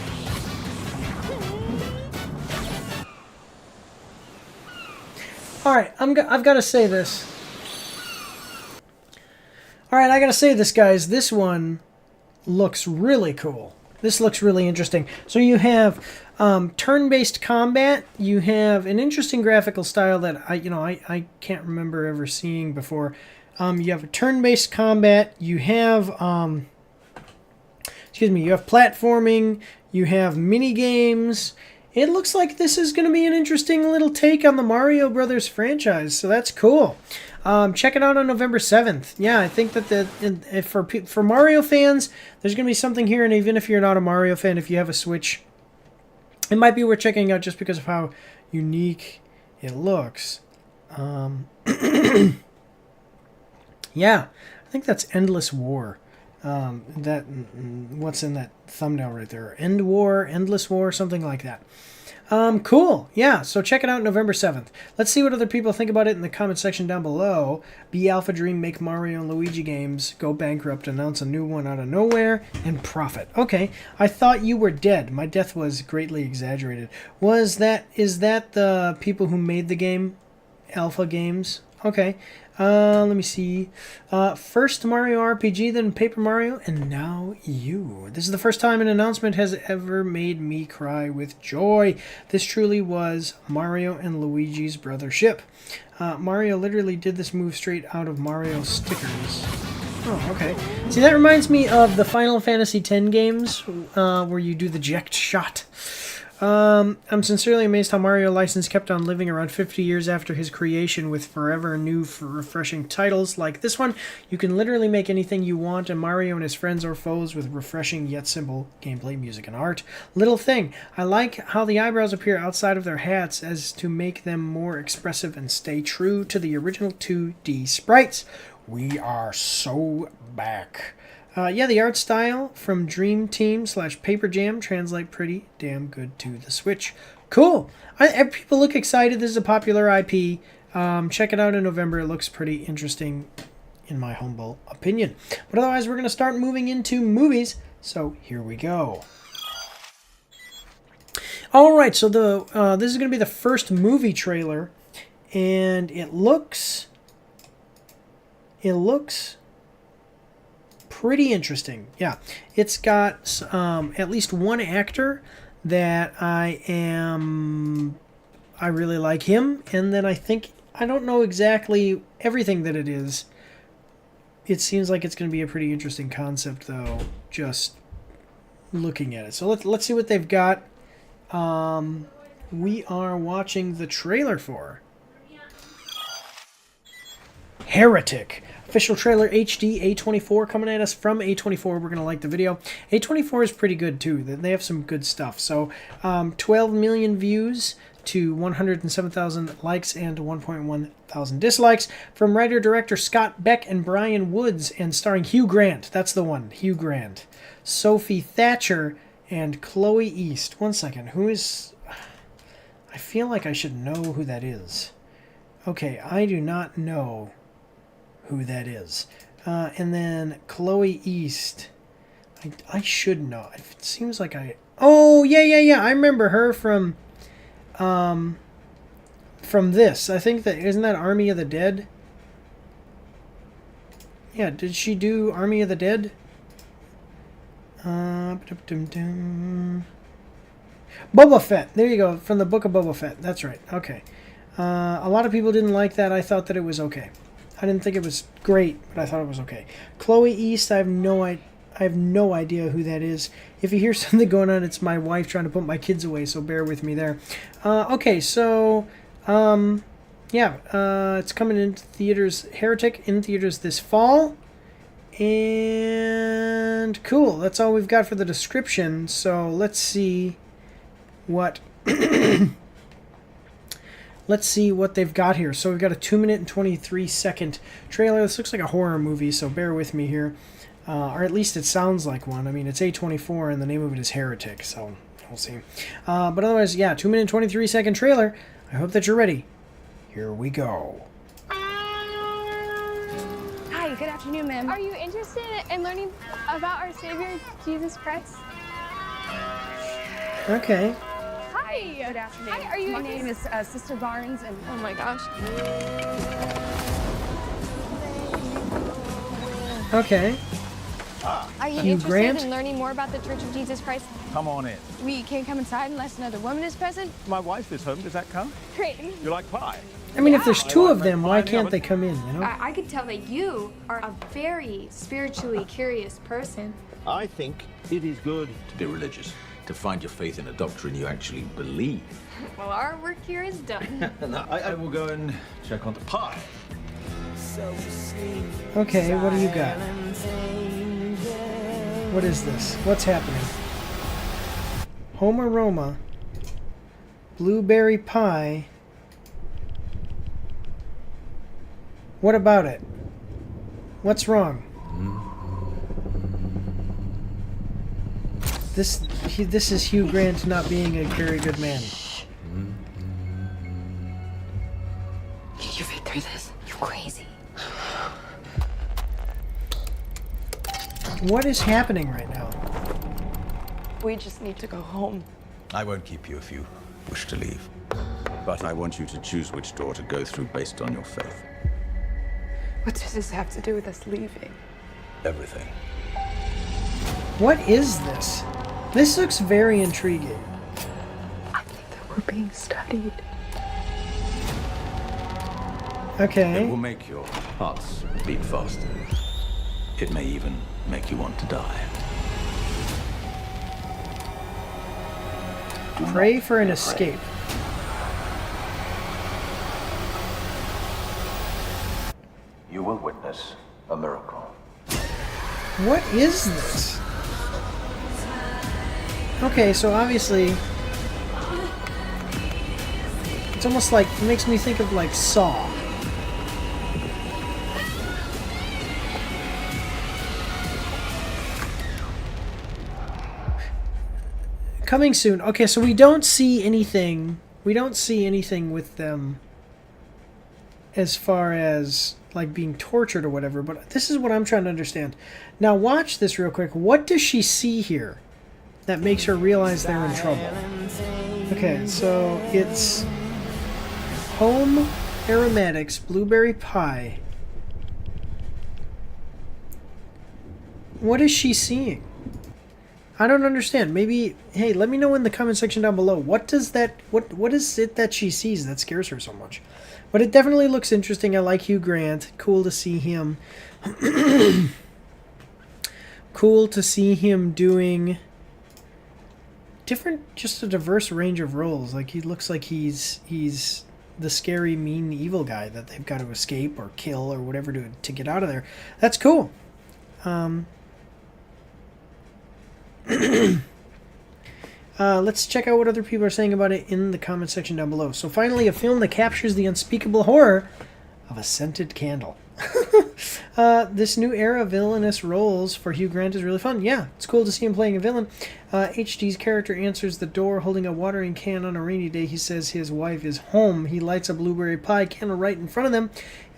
Alright, I've got to say this. Alright, I gotta say this, guys. This one looks really cool. This looks really interesting. So you have turn-based combat. You have an interesting graphical style that I can't remember ever seeing before. You have a turn-based combat. You have you have platforming. You have mini games. It looks like this is going to be an interesting little take on the Mario Brothers franchise. So that's cool. Check it out on November 7th. Yeah, I think that for Mario fans, there's going to be something here, and even if you're not a Mario fan, if you have a Switch, it might be worth checking out just because of how unique it looks. Yeah, I think that's Endless War. What's in that thumbnail right there? End War, Endless War, something like that. Cool. Yeah, so check it out November 7th. Let's see what other people think about it in the comment section down below. Be Alpha Dream, make Mario and Luigi games, go bankrupt, announce a new one out of nowhere, and profit. Okay, I thought you were dead. My death was greatly exaggerated. Is that the people who made the game? Alpha Games? Okay. Let me see. First Mario RPG, then Paper Mario, and now you. This is the first time an announcement has ever made me cry with joy. This truly was Mario and Luigi's brothership. Mario literally did this move straight out of Mario stickers. Oh, okay. See, that reminds me of the Final Fantasy X games, where you do the eject shot. I'm sincerely amazed how Mario license kept on living around 50 years after his creation with forever new refreshing titles like this one. You can literally make anything you want, and Mario and his friends or foes with refreshing yet simple gameplay, music, and art. Little thing, I like how the eyebrows appear outside of their hats as to make them more expressive and stay true to the original 2D sprites. We are so back. Yeah, the art style from Dream Team / Paper Jam translate pretty damn good to the Switch. Cool. People look excited. This is a popular IP. Check it out in November. It looks pretty interesting, in my humble opinion. But otherwise, we're going to start moving into movies. So here we go. All right, so this is going to be the first movie trailer, and it looks pretty interesting. Yeah, it's got at least one actor that I really like him, and then I don't know exactly everything that it is. It seems like it's going to be a pretty interesting concept, though, just looking at it. So let's see what they've got. We are watching the trailer for Heretic. Official trailer HD A24 coming at us from A24. We're going to like the video. A24 is pretty good too. They have some good stuff. So 12 million views to 107,000 likes and 1.1 thousand dislikes from writer-director Scott Beck and Brian Woods, and starring Hugh Grant. That's the one. Hugh Grant. Sophie Thatcher and Chloe East. One second. Who is... I feel like I should know who that is. Okay, I do not know who that is. And then Chloe East. I should know. It seems like I... Oh, yeah. I remember her from this. I think that... Isn't that Army of the Dead? Yeah, did she do Army of the Dead? Boba Fett. There you go. From the Book of Boba Fett. That's right. Okay. A lot of people didn't like that. I thought that it was okay. I didn't think it was great, but I thought it was okay. Chloe East, I have no idea who that is. If you hear something going on, it's my wife trying to put my kids away, so bear with me there. Okay, so, it's coming into theaters, Heretic, in theaters this fall. And cool, that's all we've got for the description, so let's see what... Let's see what they've got here. So we've got a 2-minute and 23-second trailer. This looks like a horror movie, so bear with me here. Or at least it sounds like one. I mean, it's A24, and the name of it is Heretic, so we'll see. But otherwise, yeah, 2-minute and 23-second trailer. I hope that you're ready. Here we go. Hi, good afternoon, ma'am. Are you interested in learning about our Savior, Jesus Christ? Okay. Hi. Good afternoon. Hi, are you My name is Sister Barnes, and oh my gosh. Okay. Are you Hugh interested Grant? in learning more about the Church of Jesus Christ? Come on in. We can't come inside unless another woman is present. My wife is home. Does that count? Great. You like pie? I mean, if there's two of like them, why mine, can't yeah, they come in, you know? I could tell that you are a very spiritually curious person. I think it is good to be religious, to find your faith in a doctrine you actually believe. Well, our work here is done. I will go and check on the pie. Okay, what do you got? What is this? What's happening? Home aroma. Blueberry pie. What about it? What's wrong? This is Hugh Grant not being a very good man. Can you fit through this? You're crazy. What is happening right now? We just need to go home. I won't keep you if you wish to leave. But I want you to choose which door to go through based on your faith. What does this have to do with us leaving? Everything. What is this? This looks very intriguing. I think that we're being studied. It Okay. will make your hearts beat faster. It may even make you want to die. Pray for an escape. You will witness a miracle. What is this? Okay, so obviously it's almost like, it makes me think of like Saw. Coming soon. Okay, so we don't see anything. We don't see anything with them as far as like being tortured or whatever, but this is what I'm trying to understand. Now watch this real quick. What does she see here that makes her realize they're in trouble? Okay, so it's home aromatics, blueberry pie. What is she seeing? I don't understand. Maybe, hey, let me know in the comment section down below. What does that, what is it that she sees that scares her so much? But it definitely looks interesting. I like Hugh Grant. Cool to see him. Cool to see him doing different, just a diverse range of roles. Like, he looks like he's the scary, mean, evil guy that they've got to escape or kill or whatever to get out of there. That's cool. Let's check out what other people are saying about it in the comment section down below. So finally, a film that captures the unspeakable horror of a scented candle. This new era of villainous roles for Hugh Grant is really fun. Yeah, it's cool to see him playing a villain. HD's character answers the door holding a watering can on a rainy day. He says his wife is home. He lights a blueberry pie candle right in front of them.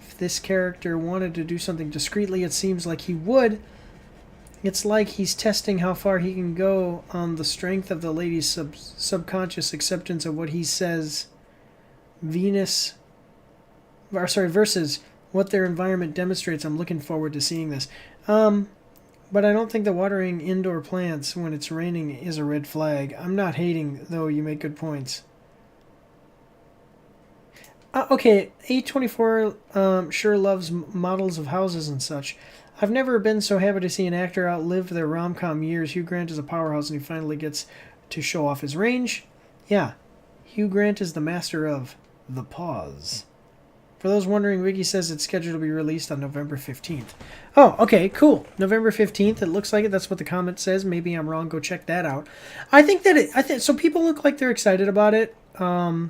If this character wanted to do something discreetly, it seems like he would. It's like he's testing how far he can go on the strength of the lady's subconscious acceptance of what he says versus what their environment demonstrates. I'm looking forward to seeing this. But I don't think the watering indoor plants when it's raining is a red flag. I'm not hating, though. You make good points. Okay, A24 sure loves models of houses and such. I've never been so happy to see an actor outlive their rom-com years. Hugh Grant is a powerhouse, and he finally gets to show off his range. Yeah, Hugh Grant is the master of the pause. For those wondering, Wiki says it's scheduled to be released on November 15th. Oh, okay, cool. November 15th, it looks like it. That's what the comment says. Maybe I'm wrong. Go check that out. I think that so people look like they're excited about it. I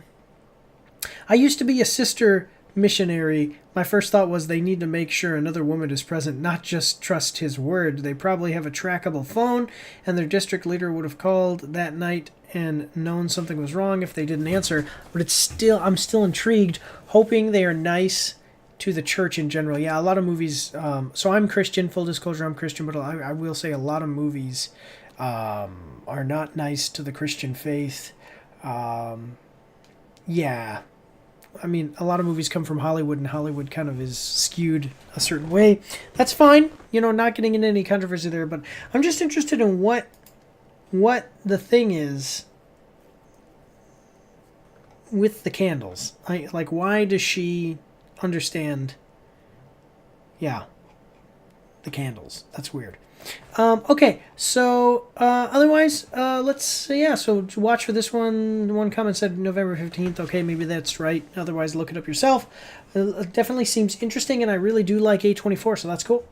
used to be a sister missionary. My first thought was they need to make sure another woman is present, not just trust his word. They probably have a trackable phone, and their district leader would have called that night and known something was wrong if they didn't answer. But I'm still intrigued, hoping they are nice to the church in general. Yeah, a lot of movies, so I'm Christian, full disclosure, I'm Christian, but I will say a lot of movies are not nice to the Christian faith. Yeah. I mean, a lot of movies come from Hollywood, and Hollywood kind of is skewed a certain way. That's fine. You know, not getting into any controversy there, but I'm just interested in what the thing is with the candles. Like, why does she understand, yeah, the candles? That's weird. Okay, so otherwise, so watch for this one. One comment said November 15th. Okay, maybe that's right. Otherwise, look it up yourself. It definitely seems interesting, and I really do like A24, so that's cool.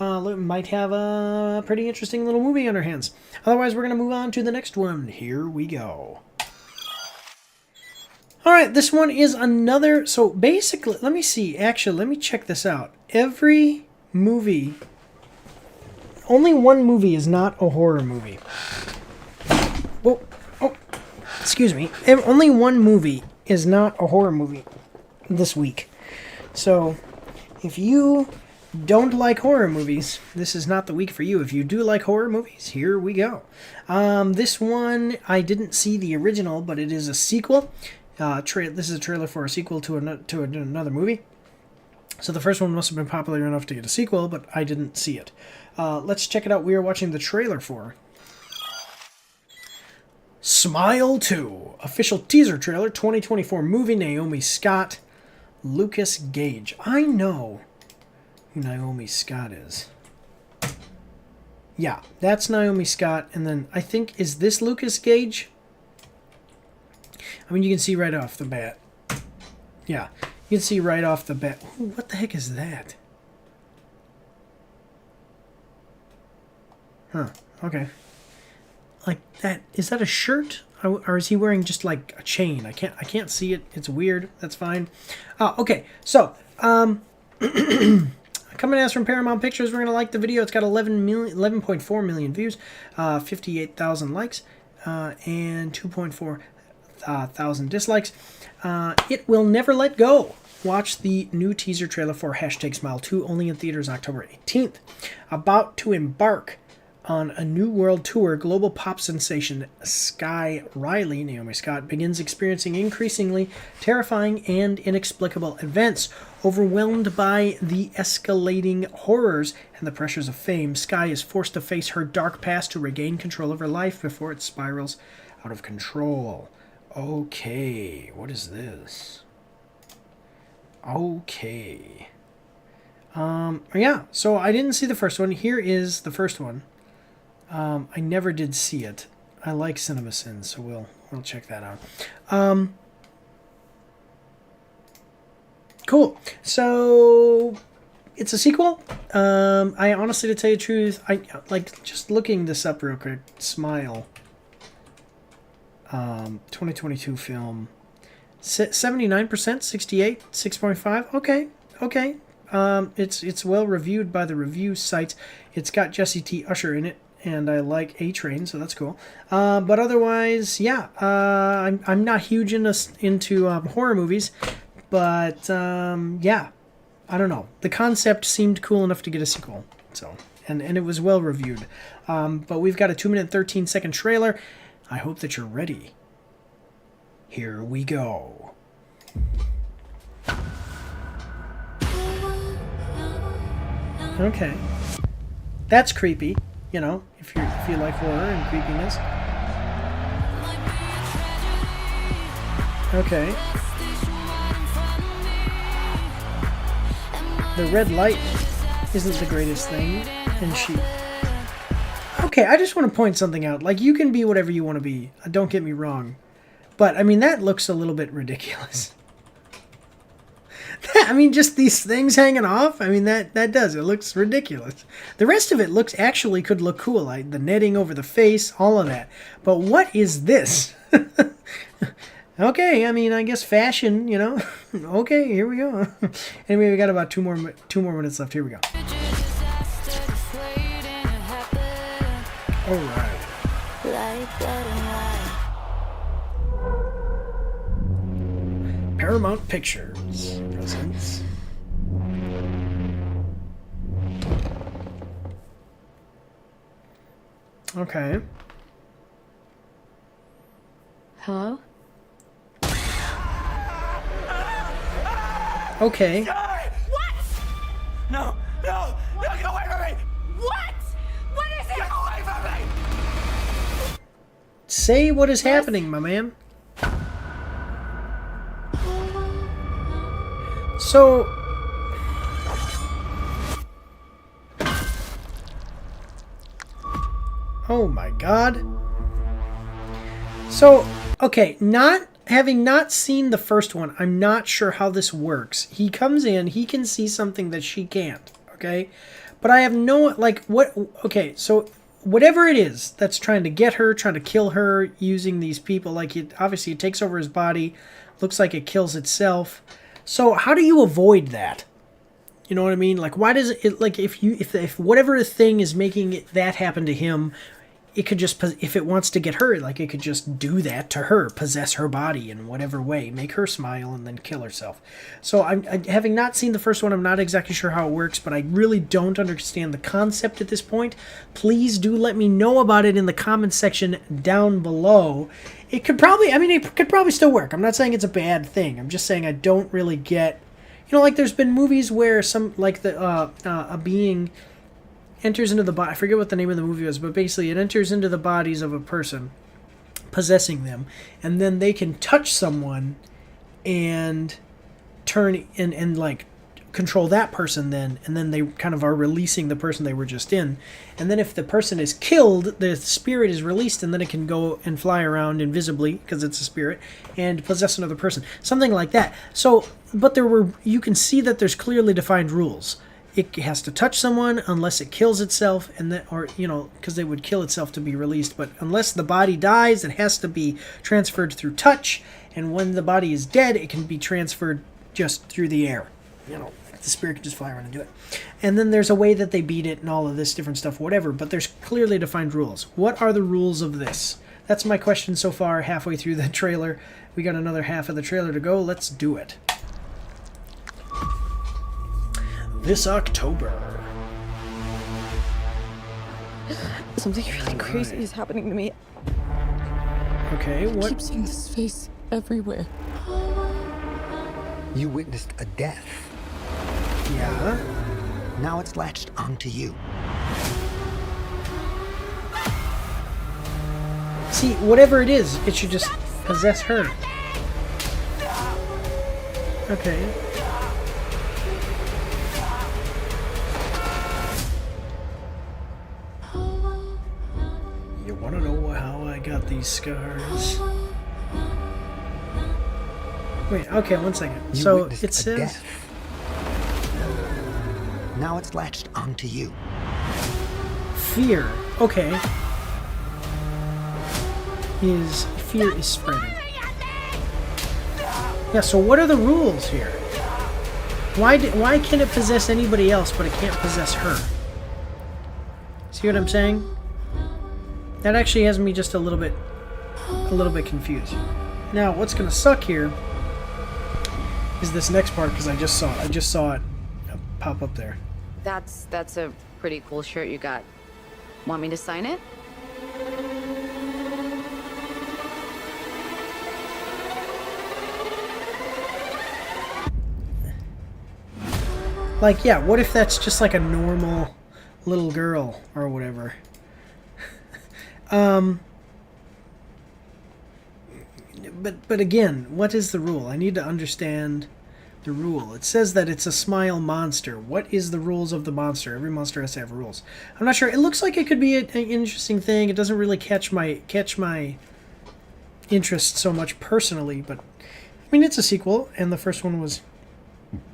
Might have a pretty interesting little movie on our hands. Otherwise, we're going to move on to the next one. Here we go. Alright, this one is another, so basically, let me see, actually, let me check this out. Every movie, only one movie is not a horror movie. Whoa, oh, excuse me. Only one movie is not a horror movie this week. So, if you don't like horror movies, this is not the week for you. If you do like horror movies, here we go. This one, I didn't see the original, but it is a sequel. This is a trailer for a sequel to another movie. So the first one must have been popular enough to get a sequel, but I didn't see it. Let's check it out. We are watching the trailer for Smile 2. Official teaser trailer, 2024 movie, Naomi Scott, Lucas Gage. I know who Naomi Scott is. Yeah, that's Naomi Scott. And then I think, is this Lucas Gage? I mean, you can see right off the bat. Yeah, you can see right off the bat. Ooh, what the heck is that? Huh, okay. Like that, is that a shirt? Or is he wearing just like a chain? I can't see it. It's weird. That's fine. Okay, so coming at us from Paramount Pictures. We're gonna like the video. It's got 11.4 million views, 58,000 likes, and 2.4 thousand dislikes. It Will Never Let Go. Watch the new teaser trailer for #Smile2, only in theaters October 18th. About to embark on a new world tour, global pop sensation Sky Riley, Naomi Scott, begins experiencing increasingly terrifying and inexplicable events. Overwhelmed by the escalating horrors and the pressures of fame, Sky is forced to face her dark past to regain control of her life before it spirals out of control. Okay, what is this? Okay. Yeah, so I didn't see the first one. Here is the first one. I never did see it. I like CinemaSins, so we'll check that out. Cool. So it's a sequel. I honestly, to tell you the truth, I like just looking this up real quick. Smile. 2022 film. 79%, 68, 6.5. Okay. It's well reviewed by the review sites. It's got Jesse T. Usher in it. And I like A-Train, so that's cool. But otherwise, yeah, I'm not huge into horror movies, but yeah, I don't know. The concept seemed cool enough to get a sequel, so and it was well reviewed. But we've got a 2-minute and 13-second trailer. I hope that you're ready. Here we go. Okay, that's creepy. You know, if you like horror and creepiness. Okay. The red light isn't the greatest thing, and she... Okay, I just want to point something out. Like, you can be whatever you want to be. Don't get me wrong. But, I mean, that looks a little bit ridiculous. I mean, just these things hanging off. I mean, that does. It looks ridiculous. The rest of it could look cool. Like the netting over the face, all of that. But what is this? Okay, I mean, I guess fashion, you know. Okay, here we go. Anyway, we got about two more minutes left. Here we go. All right. Paramount Pictures presents. Okay. Hello? Okay. What? No, get away from me! What? What is it? Get away from me! Say what is happening, my man. So, oh my God. So, okay, having not seen the first one, I'm not sure how this works. He comes in, he can see something that she can't, okay? But I have no, like, what, okay, so whatever it is that's trying to get her, trying to kill her, using these people, like, obviously it takes over his body, looks like it kills itself. So how do you avoid that? You know what I mean? Like, why does it, like, if whatever thing is making that happen to him, it could just, if it wants to get her, like, it could just do that to her, possess her body in whatever way, make her smile and then kill herself. So I having not seen the first one, I'm not exactly sure how it works, but I really don't understand the concept at this point. Please do let me know about it in the comments section down below. It could probably, I mean, it could probably still work. I'm not saying it's a bad thing. I'm just saying I don't really get, you know, like there's been movies where some, like a being enters into the body. I forget what the name of the movie was, but basically it enters into the bodies of a person, possessing them, and then they can touch someone and turn and like control that person then, and then they kind of are releasing the person they were just in. And then if the person is killed, the spirit is released, and then it can go and fly around invisibly, because it's a spirit, and possess another person. Something like that. So, but you can see that there's clearly defined rules. It has to touch someone unless it kills itself, and that, or, you know, because they would kill itself to be released. But unless the body dies, it has to be transferred through touch. And when the body is dead, it can be transferred just through the air. You know, the spirit can just fly around and do it. And then there's a way that they beat it and all of this different stuff, whatever. But there's clearly defined rules. What are the rules of this? That's my question so far, halfway through the trailer. We got another half of the trailer to go. Let's do it. This October. Something really crazy is happening to me. Okay, what? I keep seeing this face everywhere. You witnessed a death. Yeah. Now it's latched onto you. See, whatever it is, it should just possess her. Okay. You want to know how I got these scars? Wait, okay, one second. So it says... Death. Now it's latched onto you. Fear. Okay. Fear is spreading. Yeah, so what are the rules here? Why can it possess anybody else, but it can't possess her? See what I'm saying? That actually has me just a little bit confused. Now, what's gonna suck here is this next part, because I just saw it pop up there. That's a pretty cool shirt you got. Want me to sign it? Like, yeah, what if that's just like a normal little girl or whatever? But again, what is the rule? I need to understand the rule. It says that it's a smile monster. What is the rules of the monster? Every monster has to have rules. I'm not sure. It looks like it could be an interesting thing. It doesn't really catch my interest so much personally, but I mean, it's a sequel, and the first one was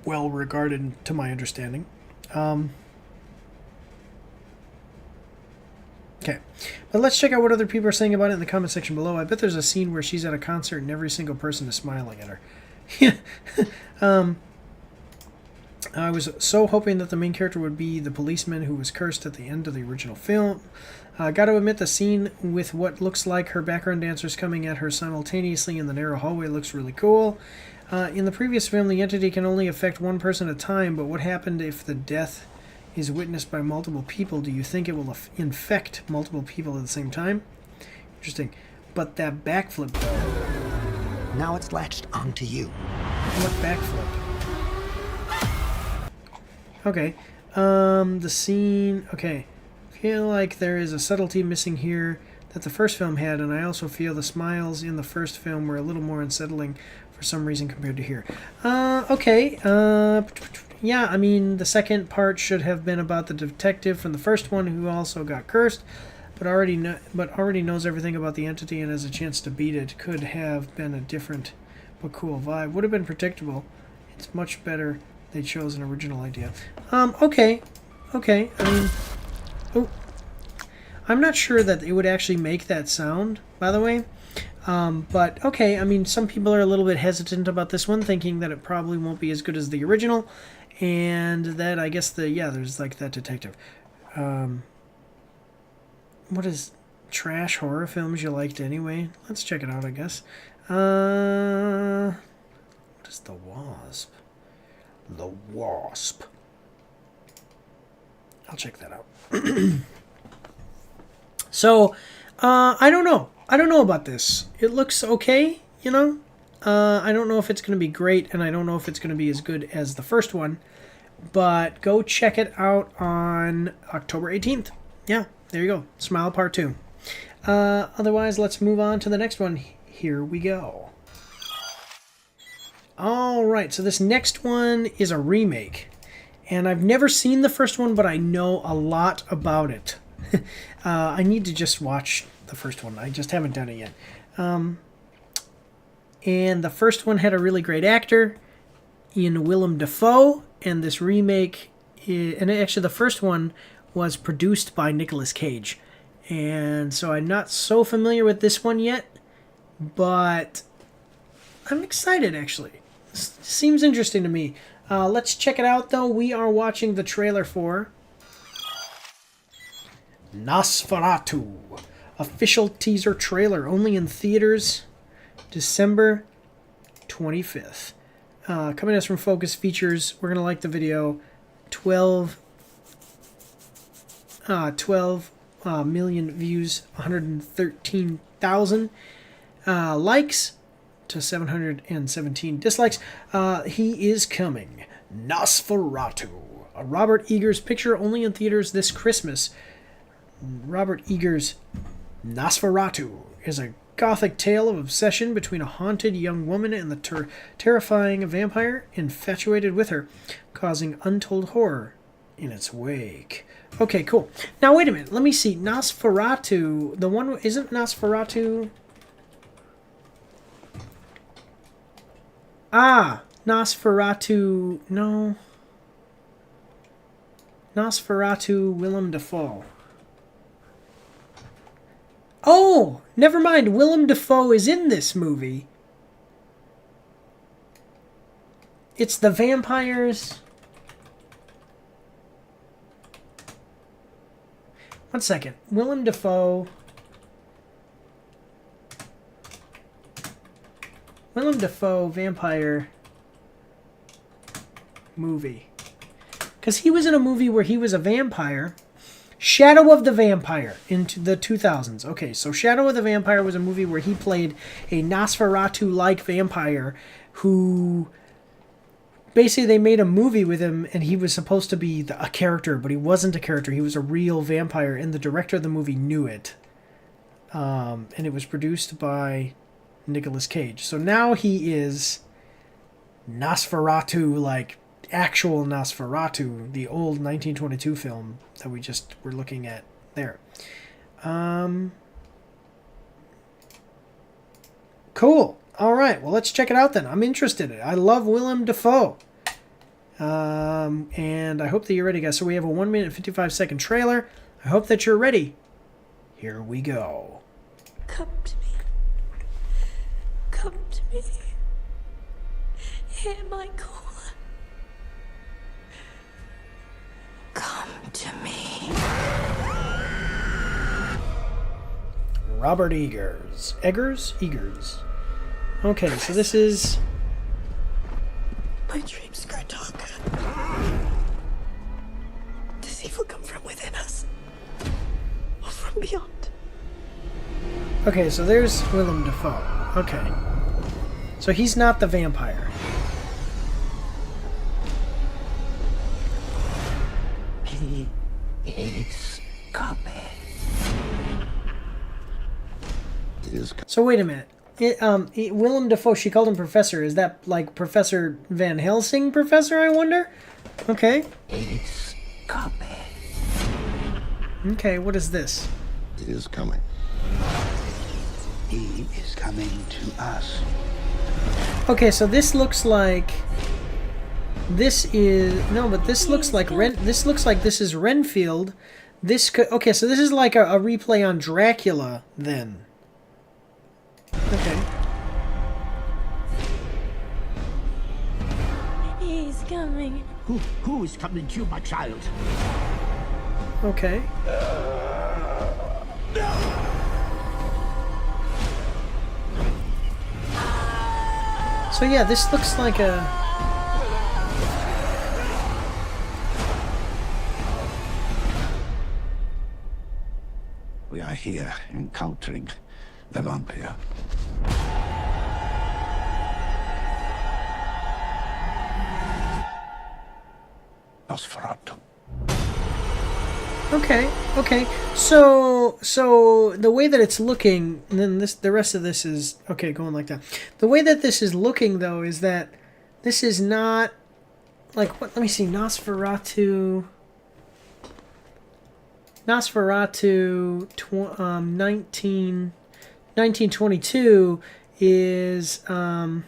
well regarded to my understanding. Okay, but let's check out what other people are saying about it in the comment section below. I bet there's a scene where she's at a concert and every single person is smiling at her. I was so hoping that the main character would be the policeman who was cursed at the end of the original film. Got to admit, the scene with what looks like her background dancers coming at her simultaneously in the narrow hallway looks really cool. In the previous film, the entity can only affect one person at a time, but what happened if the death is witnessed by multiple people? Do you think it will infect multiple people at the same time? Interesting. But that backflip, though. Now it's latched onto you. What backflip? Okay. The scene... Okay. I feel like there is a subtlety missing here that the first film had, and I also feel the smiles in the first film were a little more unsettling for some reason compared to here. Okay. Yeah, I mean, the second part should have been about the detective from the first one who also got cursed, but already knows everything about the entity and has a chance to beat it. Could have been a different but cool vibe. Would have been predictable. It's much better they chose an original idea. Okay. Okay, I mean... Oh. I'm not sure that it would actually make that sound, by the way. But, okay, I mean, some people are a little bit hesitant about this one, thinking that it probably won't be as good as the original. And that, I guess, there's like that detective. What is trash horror films you liked anyway? Let's check it out, I guess. What is The Wasp? The Wasp. I'll check that out. So, I don't know. I don't know about this. It looks okay, you know? I don't know if it's going to be great, and I don't know if it's going to be as good as the first one. But go check it out on October 18th. Yeah, there you go. Smile Part 2. Otherwise, let's move on to the next one. Here we go. All right, so this next one is a remake. And I've never seen the first one, but I know a lot about it. I need to just watch the first one. I just haven't done it yet. And the first one had a really great actor in Willem Dafoe. And this remake, and actually the first one was produced by Nicolas Cage. And so I'm not so familiar with this one yet, but I'm excited actually. Seems interesting to me. Let's check it out though. We are watching the trailer for Nosferatu. Official teaser trailer, only in theaters December 25th. Coming to us from Focus Features. We're going to like the video. 12 million views, 113,000 likes to 717 dislikes. He is coming. Nosferatu. A Robert Eggers picture, only in theaters this Christmas. Robert Eggers' Nosferatu is a gothic tale of obsession between a haunted young woman and the terrifying vampire infatuated with her, causing untold horror in its wake. Okay, cool. Now, wait a minute. Let me see. Nosferatu. The one... Isn't Nosferatu... Ah! Nosferatu... No. Nosferatu Willem Dafoe. Oh! Never mind. Willem Dafoe is in this movie. It's the vampires... One second. Willem Dafoe. Willem Dafoe vampire movie. Because he was in a movie where he was a vampire. Shadow of the Vampire into the 2000s. Okay, so Shadow of the Vampire was a movie where he played a Nosferatu-like vampire who... Basically, they made a movie with him, and he was supposed to be a character, but he wasn't a character. He was a real vampire, and the director of the movie knew it. And it was produced by Nicolas Cage. So now he is Nosferatu, like actual Nosferatu, the old 1922 film that we just were looking at there. Cool. All right, well, let's check it out then. I'm interested. I love Willem Dafoe. And I hope that you're ready, guys. So we have a 1 minute and 55-second trailer. I hope that you're ready. Here we go. Come to me. Come to me. Hear my call. Come to me. Robert Eggers. Eggers. Okay, so this is... My dreams grow darker. Does evil come from within us? Or from beyond? Okay, so there's Willem Dafoe. Okay. So he's not the vampire. He is coming. So wait a minute. Willem Dafoe, she called him Professor. Is that like Professor Van Helsing Professor, I wonder? Okay. It's coming. Okay, what is this? It is coming. He is coming to us. Okay, so this looks like... This is... No, but this looks like... This looks like this is Renfield. This could... Okay, so this is like a replay on Dracula, then. Okay. He's coming. Who is coming to you, my child? Okay. So yeah, this looks like a... We are here encountering the vampire. Nosferatu. Okay. So the way that it's looking, and then the rest of this is okay, going like that. The way that this is looking though is that This is not like what? Let me see. Nosferatu 1922 is the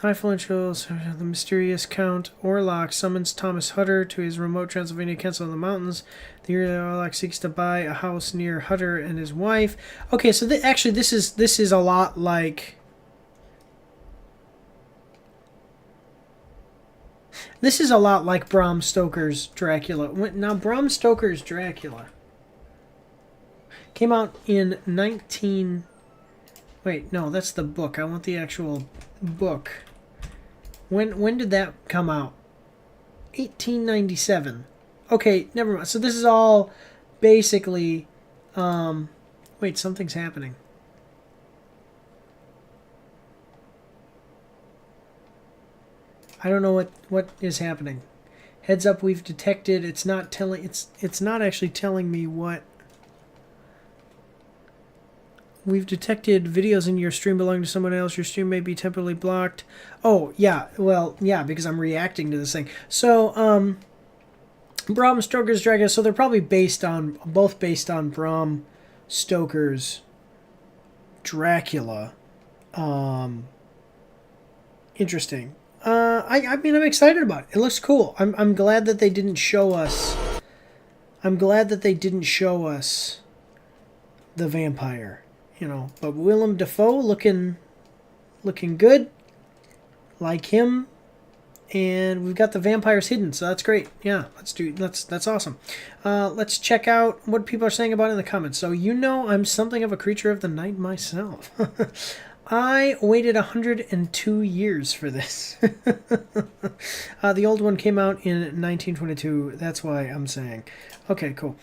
influential the mysterious Count Orlok summons Thomas Hutter to his remote Transylvania castle in the mountains. The year that Orlok seeks to buy a house near Hutter and his wife. Okay, so actually this is a lot like. This is a lot like Bram Stoker's Dracula. Now, Bram Stoker's Dracula came out in 19... Wait, no, that's the book. I want the actual book. When did that come out? 1897. Okay, never mind. So this is all basically... wait, something's happening. I don't know what is happening. Heads up, we've detected. It's not telling. It's not actually telling me what. We've detected videos in your stream belonging to someone else. Your stream may be temporarily blocked. Oh yeah, well yeah, because I'm reacting to this thing. So Bram Stoker's Dracula. So they're probably both based on Bram Stoker's Dracula. Interesting. I mean, I'm excited about it. It looks cool. I'm glad that they didn't show us. I'm glad that they didn't show us the vampire, you know. But Willem Dafoe looking good, like him, and we've got the vampires hidden, so that's great. Yeah, that's awesome. Let's check out what people are saying about it in the comments. So I'm something of a creature of the night myself. I waited 102 years for this. The old one came out in 1922. That's why I'm saying. Okay, cool.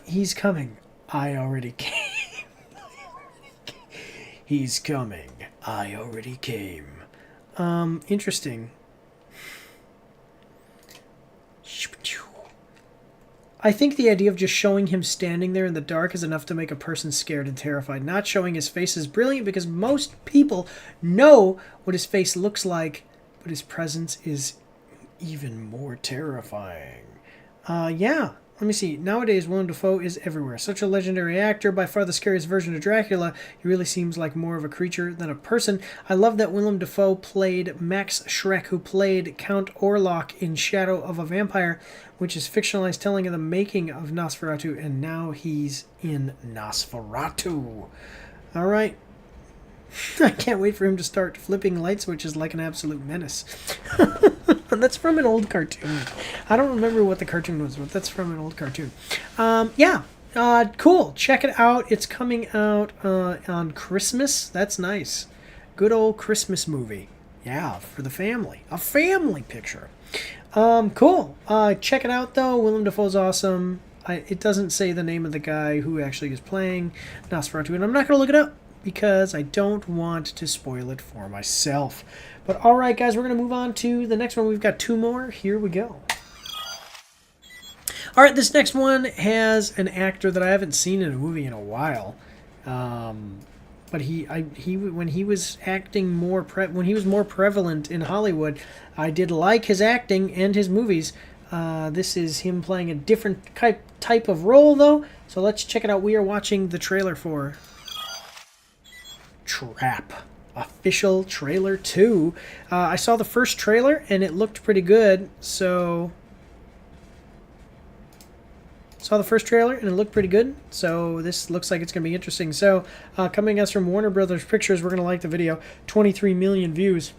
He's coming. I already came. He's coming. I already came. Interesting. I think the idea of just showing him standing there in the dark is enough to make a person scared and terrified. Not showing his face is brilliant because most people know what his face looks like, but his presence is even more terrifying. Yeah. Let me see. Nowadays, Willem Dafoe is everywhere. Such a legendary actor, by far the scariest version of Dracula. He really seems like more of a creature than a person. I love that Willem Dafoe played Max Schreck, who played Count Orlok in Shadow of a Vampire, which is fictionalized telling of the making of Nosferatu, and now he's in Nosferatu. All right. I can't wait for him to start flipping light switches like an absolute menace. That's from an old cartoon. I don't remember what the cartoon was, but that's from an old cartoon. Yeah. Cool. Check it out. It's coming out on Christmas. That's nice. Good old Christmas movie. Yeah, for the family. A family picture. Cool. Check it out, though. Willem Dafoe's awesome. It doesn't say the name of the guy who actually is playing Nosferatu, and I'm not going to look it up because I don't want to spoil it for myself. But all right, guys, we're going to move on to the next one. We've got two more. Here we go. All right, this next one has an actor that I haven't seen in a movie in a while. But when he was acting more when he was more prevalent in Hollywood, I did like his acting and his movies. This is him playing a different type of role, though. So let's check it out. We are watching the trailer for Trap. Official trailer 2. I saw the first trailer and it looked pretty good, so this looks like it's going to be interesting. So coming us from Warner Brothers Pictures, we're going to like the video. 23 million views.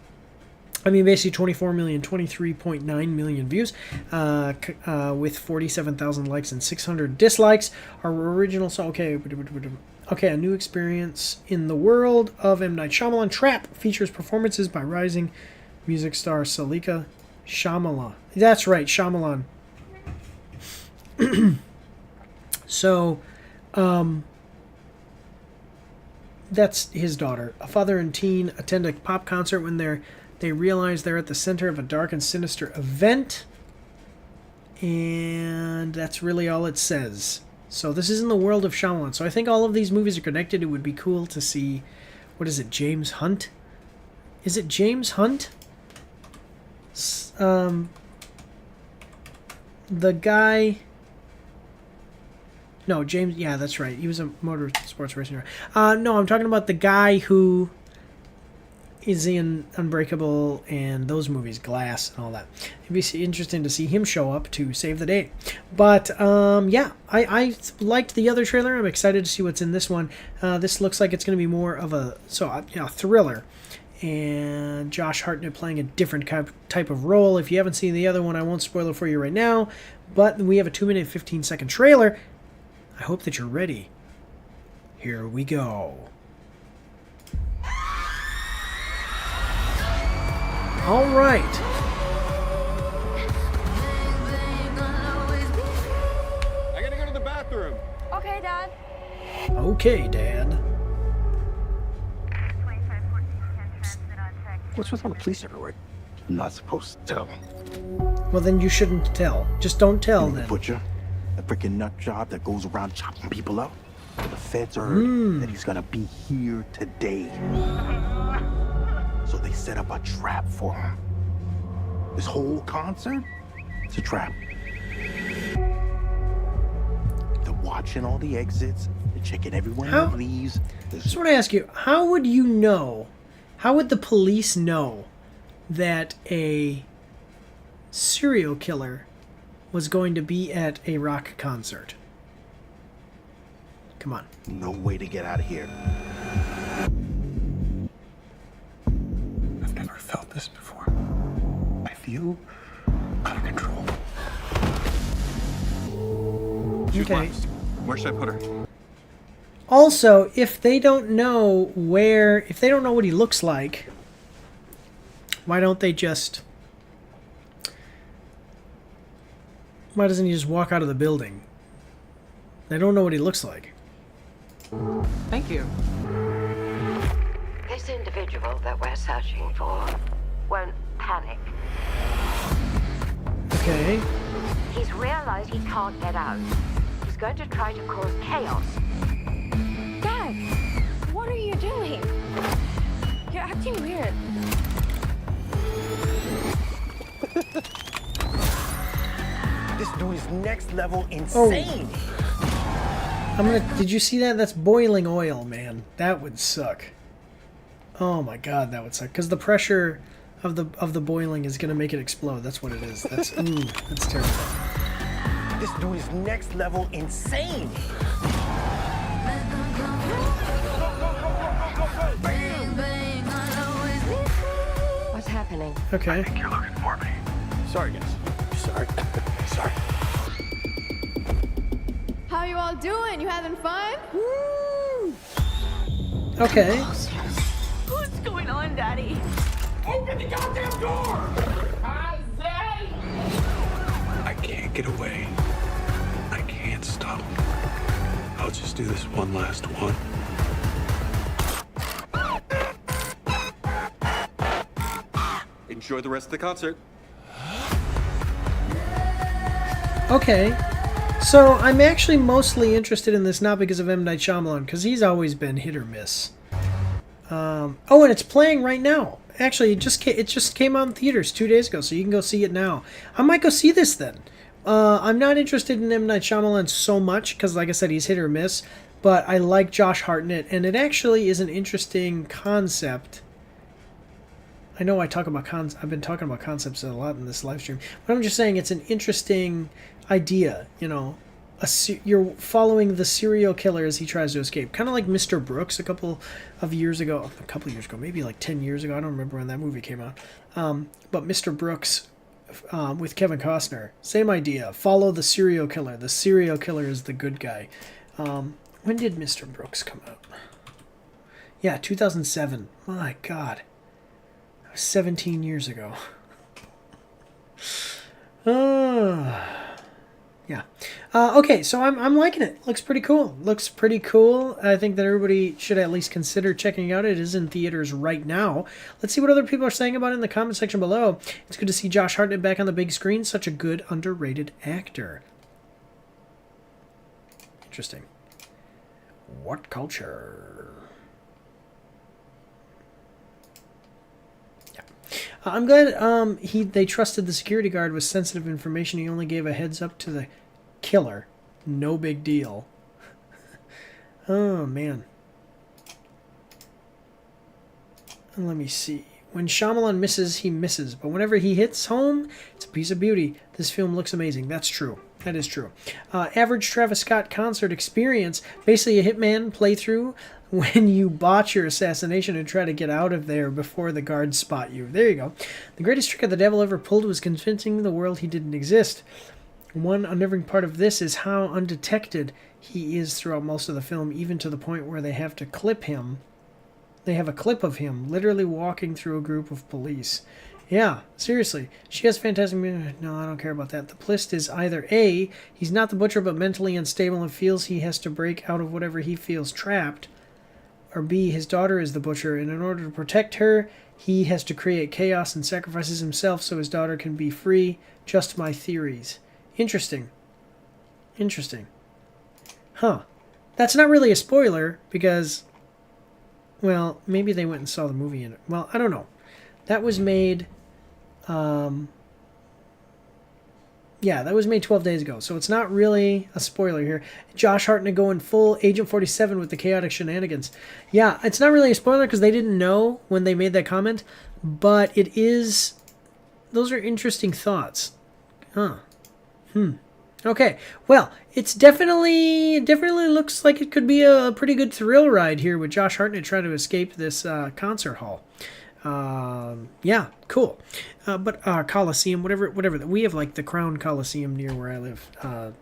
I mean, basically 24 million, 23.9 million views, with 47,000 likes and 600 dislikes. Our original song, okay, a new experience in the world of M. Night Shyamalan. Trap features performances by rising music star Salika Shyamalan. That's right, Shyamalan. So, that's his daughter. A father and teen attend a pop concert when they realize they're at the center of a dark and sinister event. And that's really all it says. So this is in the world of Shyamalan. So I think all of these movies are connected. It would be cool to see, what is it, James Hunt? Is it James Hunt? the guy. No, James. Yeah, that's right. He was a motorsports racing driver. No, I'm talking about the guy who is in Unbreakable and those movies, Glass and all that. It'd be interesting to see him show up to save the day. But yeah, I liked the other trailer. I'm excited to see what's in this one. This looks like it's going to be more of a thriller. And Josh Hartnett playing a different type of role. If you haven't seen the other one, I won't spoil it for you right now. But we have a 2-minute 15-second trailer. I hope that you're ready. Here we go. All right. I gotta go to the bathroom. Okay, Dad. Okay, Dad. What's with all the police everywhere? I'm not supposed to tell. Well, then you shouldn't tell. Just don't tell then. Butcher, a freaking nut job that goes around chopping people up. The feds heard that he's gonna be here today. So they set up a trap for him. This whole concert, it's a trap. They're watching all the exits. They're checking everyone who leaves. Just want to ask you, how would you know? How would the police know that a serial killer was going to be at a rock concert? Come on. No way to get out of here. I've never felt this before. I feel out of control. Okay. Where should I put her? Also, if they don't know if they don't know what he looks like, why doesn't he just walk out of the building? They don't know what he looks like. Thank you. This individual that we're searching for won't panic. Okay. He's realized he can't get out. He's going to try to cause chaos. Dad, what are you doing? You're acting weird. This dude is next level insane. Did you see that? That's boiling oil, man. That would suck. Oh my god, that would suck. Because the pressure of the boiling is gonna make it explode. That's what it is. That's that's terrible. This dude is next level insane. What's happening? Okay. I think you're looking for me. Sorry, guys. Sorry. Sorry. How you all doing? You having fun? Woo! Okay. What's going on, Daddy? Open the goddamn door! I can't get away. I can't stop. I'll just do this one last one. Enjoy the rest of the concert. Okay. So I'm actually mostly interested in this not because of M. Night Shyamalan, because he's always been hit or miss. Oh, and it's playing right now. Actually, it just came out in theaters 2 days ago, so you can go see it now. I might go see this then. I'm not interested in M. Night Shyamalan so much, because like I said, he's hit or miss, but I like Josh Hartnett, and it actually is an interesting concept. I know I've been talking about concepts a lot in this live stream, but I'm just saying it's an interesting idea, you know. You're following the serial killer as he tries to escape. Kind of like Mr. Brooks a couple of years ago, maybe like 10 years ago. I don't remember when that movie came out. But Mr. Brooks with Kevin Costner, same idea. Follow the serial killer. The serial killer is the good guy. When did Mr. Brooks come out? Yeah, 2007. My God. That was 17 years ago. Yeah. Okay, so I'm liking it. Looks pretty cool. I think that everybody should at least consider checking it out. It is in theaters right now. Let's see what other people are saying about it in the comment section below. It's good to see Josh Hartnett back on the big screen. Such a good, underrated actor. Interesting. What culture? I'm glad they trusted the security guard with sensitive information. He only gave a heads up to the killer. No big deal. Oh, man. And let me see. When Shyamalan misses, he misses. But whenever he hits home, it's a piece of beauty. This film looks amazing. That's true. That is true. Average Travis Scott concert experience. Basically a Hitman playthrough when you botch your assassination and try to get out of there before the guards spot you. There you go. The greatest trick of the devil ever pulled was convincing the world he didn't exist. One unnerving part of this is how undetected he is throughout most of the film, even to the point where they have to clip him. They have a clip of him literally walking through a group of police. Yeah, seriously. She has fantastic... No, I don't care about that. The twist is either A, he's not the butcher but mentally unstable and feels he has to break out of whatever he feels trapped, or B, his daughter is the butcher, and in order to protect her, he has to create chaos and sacrifices himself so his daughter can be free. Just my theories. Interesting. Interesting. Huh. That's not really a spoiler, because... Well, maybe they went and saw the movie in it. Well, I don't know. That was made... yeah, that was made 12 days ago, so it's not really a spoiler here. Josh Hartnett going full Agent 47 with the chaotic shenanigans. Yeah, it's not really a spoiler because they didn't know when they made that comment, but it is... Those are interesting thoughts. Huh. Okay, well, it's definitely looks like it could be a pretty good thrill ride here with Josh Hartnett trying to escape this concert hall. Yeah, cool. But Coliseum, whatever. We have like the Crown Coliseum near where I live. I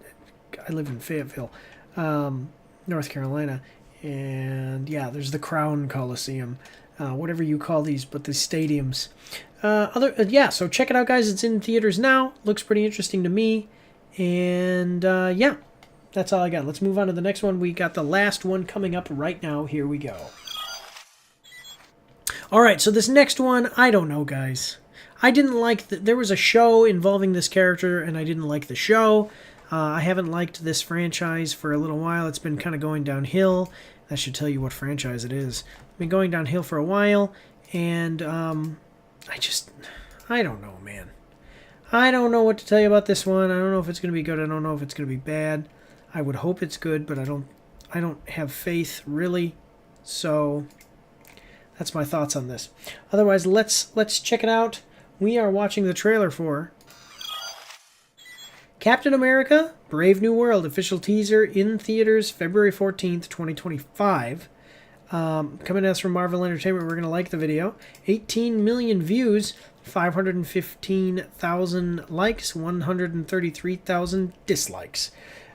live in Fayetteville, North Carolina, and yeah, there's the Crown Coliseum, whatever you call these, but the stadiums. Yeah, so check it out, guys. It's in theaters now. Looks pretty interesting to me. And yeah, that's all I got. Let's move on to the next one. We got the last one coming up right now. Here we go. All right, so this next one, I don't know, guys. I didn't like... There was a show involving this character, and I didn't like the show. I haven't liked this franchise for a little while. It's been kind of going downhill. That should tell you what franchise it is. It's been going downhill for a while, and I don't know, man. I don't know what to tell you about this one. I don't know if it's going to be good. I don't know if it's going to be bad. I would hope it's good, but I don't have faith, really. So... that's my thoughts on this. Otherwise, let's check it out. We are watching the trailer for Captain America: Brave New World. Official teaser in theaters February 14th, 2025. Coming to us from Marvel Entertainment. We're going to like the video. 18 million views, 515,000 likes, 133,000 dislikes.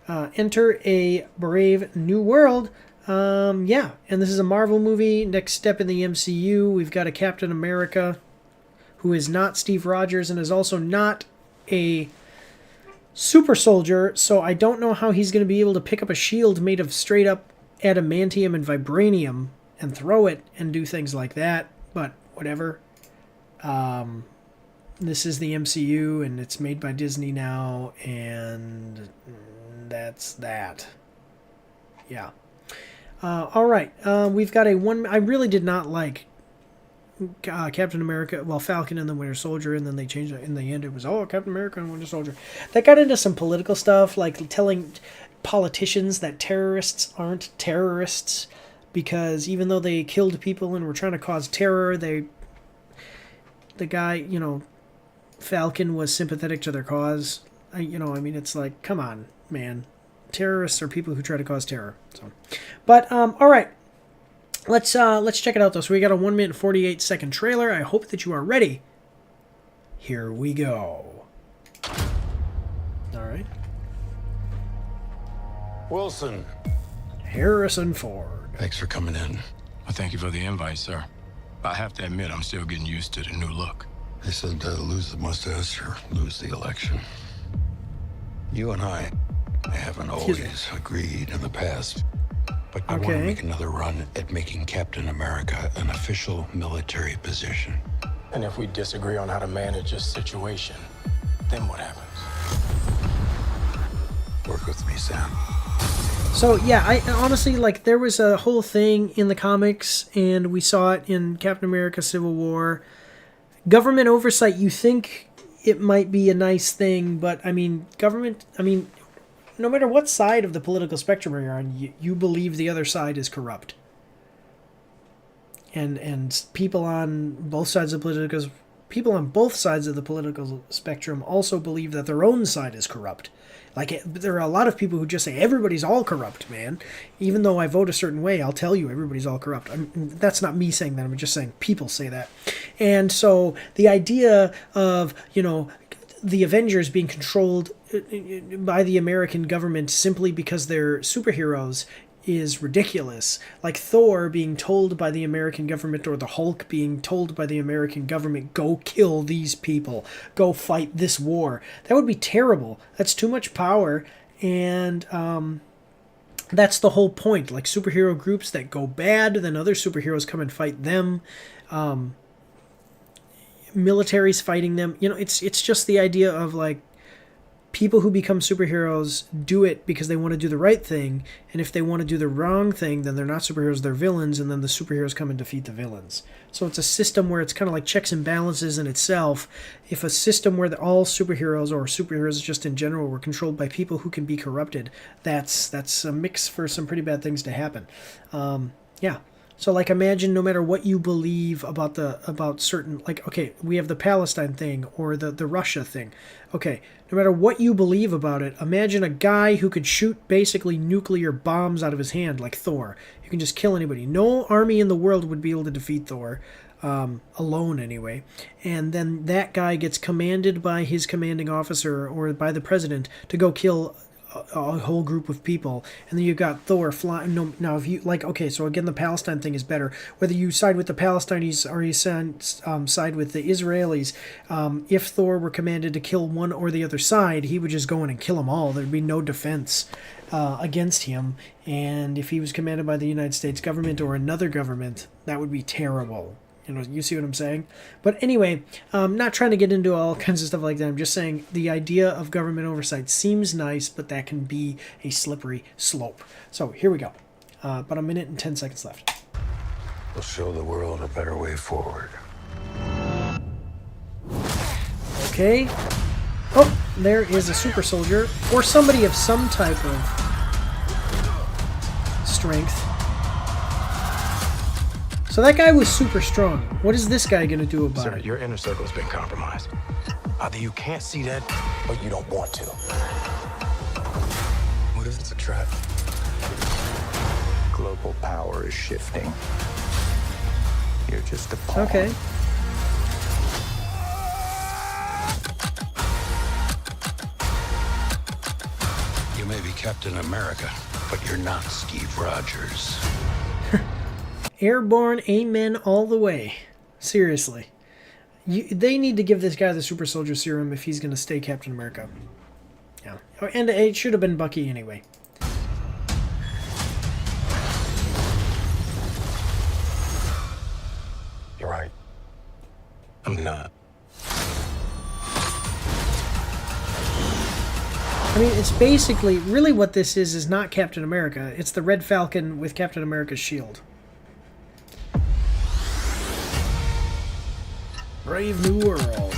Enter a Brave New World. Yeah, and this is a Marvel movie, next step in the MCU. We've got a Captain America who is not Steve Rogers and is also not a super soldier, so I don't know how he's going to be able to pick up a shield made of straight up adamantium and vibranium and throw it and do things like that, but whatever. This is the MCU, and it's made by Disney now, and that's that. Yeah. All right, we've got a one... I really did not like Captain America, well, Falcon and the Winter Soldier, and then they changed it. In the end, it was, oh, Captain America and Winter Soldier. That got into some political stuff, like telling politicians that terrorists aren't terrorists, because even though they killed people and were trying to cause terror, the guy, you know, Falcon was sympathetic to their cause. I mean, it's like, come on, man. Terrorists are people who try to cause terror. So, but all right, let's check it out though. So we got a 1 minute 48 second trailer. I hope that you are ready. Here we go. All right. Wilson. Harrison Ford. Thanks for coming in. Well, thank you for the invite, sir. I have to admit, I'm still getting used to the new look. They said lose the mustache or lose the election. You and I haven't always agreed in the past, but I want to make another run at making Captain America an official military position. And if we disagree on how to manage this situation, then what happens? Work with me, Sam. So yeah, I honestly, like, there was a whole thing in the comics, and we saw it in Captain America Civil War. government oversight, you think it might be a nice thing, but I mean, no matter what side of the political spectrum you're on, you believe the other side is corrupt. And people on both sides of the political spectrum also believe that their own side is corrupt. Like, there are a lot of people who just say everybody's all corrupt, man. Even though I vote a certain way, I'll tell you everybody's all corrupt. That's not me saying that. I'm just saying people say that. And so the idea of, the Avengers being controlled by the American government simply because they're superheroes is ridiculous. Like Thor being told by the American government, or the Hulk being told by the American government, go kill these people, go fight this war. That would be terrible. That's too much power, and that's the whole point. Like superhero groups that go bad, then other superheroes come and fight them. Military's fighting them. It's just the idea of like, people who become superheroes do it because they want to do the right thing, and if they want to do the wrong thing, then they're not superheroes, they're villains, and then the superheroes come and defeat the villains. So it's a system where it's kind of like checks and balances in itself. If a system where all superheroes, or superheroes just in general, were controlled by people who can be corrupted, that's a mix for some pretty bad things to happen. Yeah. So, like, imagine no matter what you believe about certain, like, okay, we have the Palestine thing or the Russia thing. Okay, no matter what you believe about it, imagine a guy who could shoot basically nuclear bombs out of his hand, like Thor. You can just kill anybody. No army in the world would be able to defeat Thor, alone anyway. And then that guy gets commanded by his commanding officer or by the president to go kill a whole group of people, and then you've got Thor flying. No, now if you like, okay, so again, the Palestine thing is better. Whether you side with the Palestinians or you side with the Israelis, if Thor were commanded to kill one or the other side, he would just go in and kill them all. There'd be no defense against him. And if he was commanded by the United States government or another government, that would be terrible. You see what I'm saying? But anyway, I'm not trying to get into all kinds of stuff like that. I'm just saying the idea of government oversight seems nice, but that can be a slippery slope. So here we go. About a minute and 10 seconds left. We'll show the world a better way forward. Okay. Oh, there is a super soldier, or somebody of some type of strength. So that guy was super strong. What is this guy going to do about it? Your inner circle's been compromised. Either you can't see that, or you don't want to. What if it's a trap? Global power is shifting. You're just a pawn. Okay. You may be Captain America, but you're not Steve Rogers. Airborne, amen all the way. Seriously. They need to give this guy the super soldier serum if he's going to stay Captain America. Yeah. And it should have been Bucky anyway. You're right. I'm not. I mean, it's basically, really what this is not Captain America. It's the Red Falcon with Captain America's shield. Brave New World.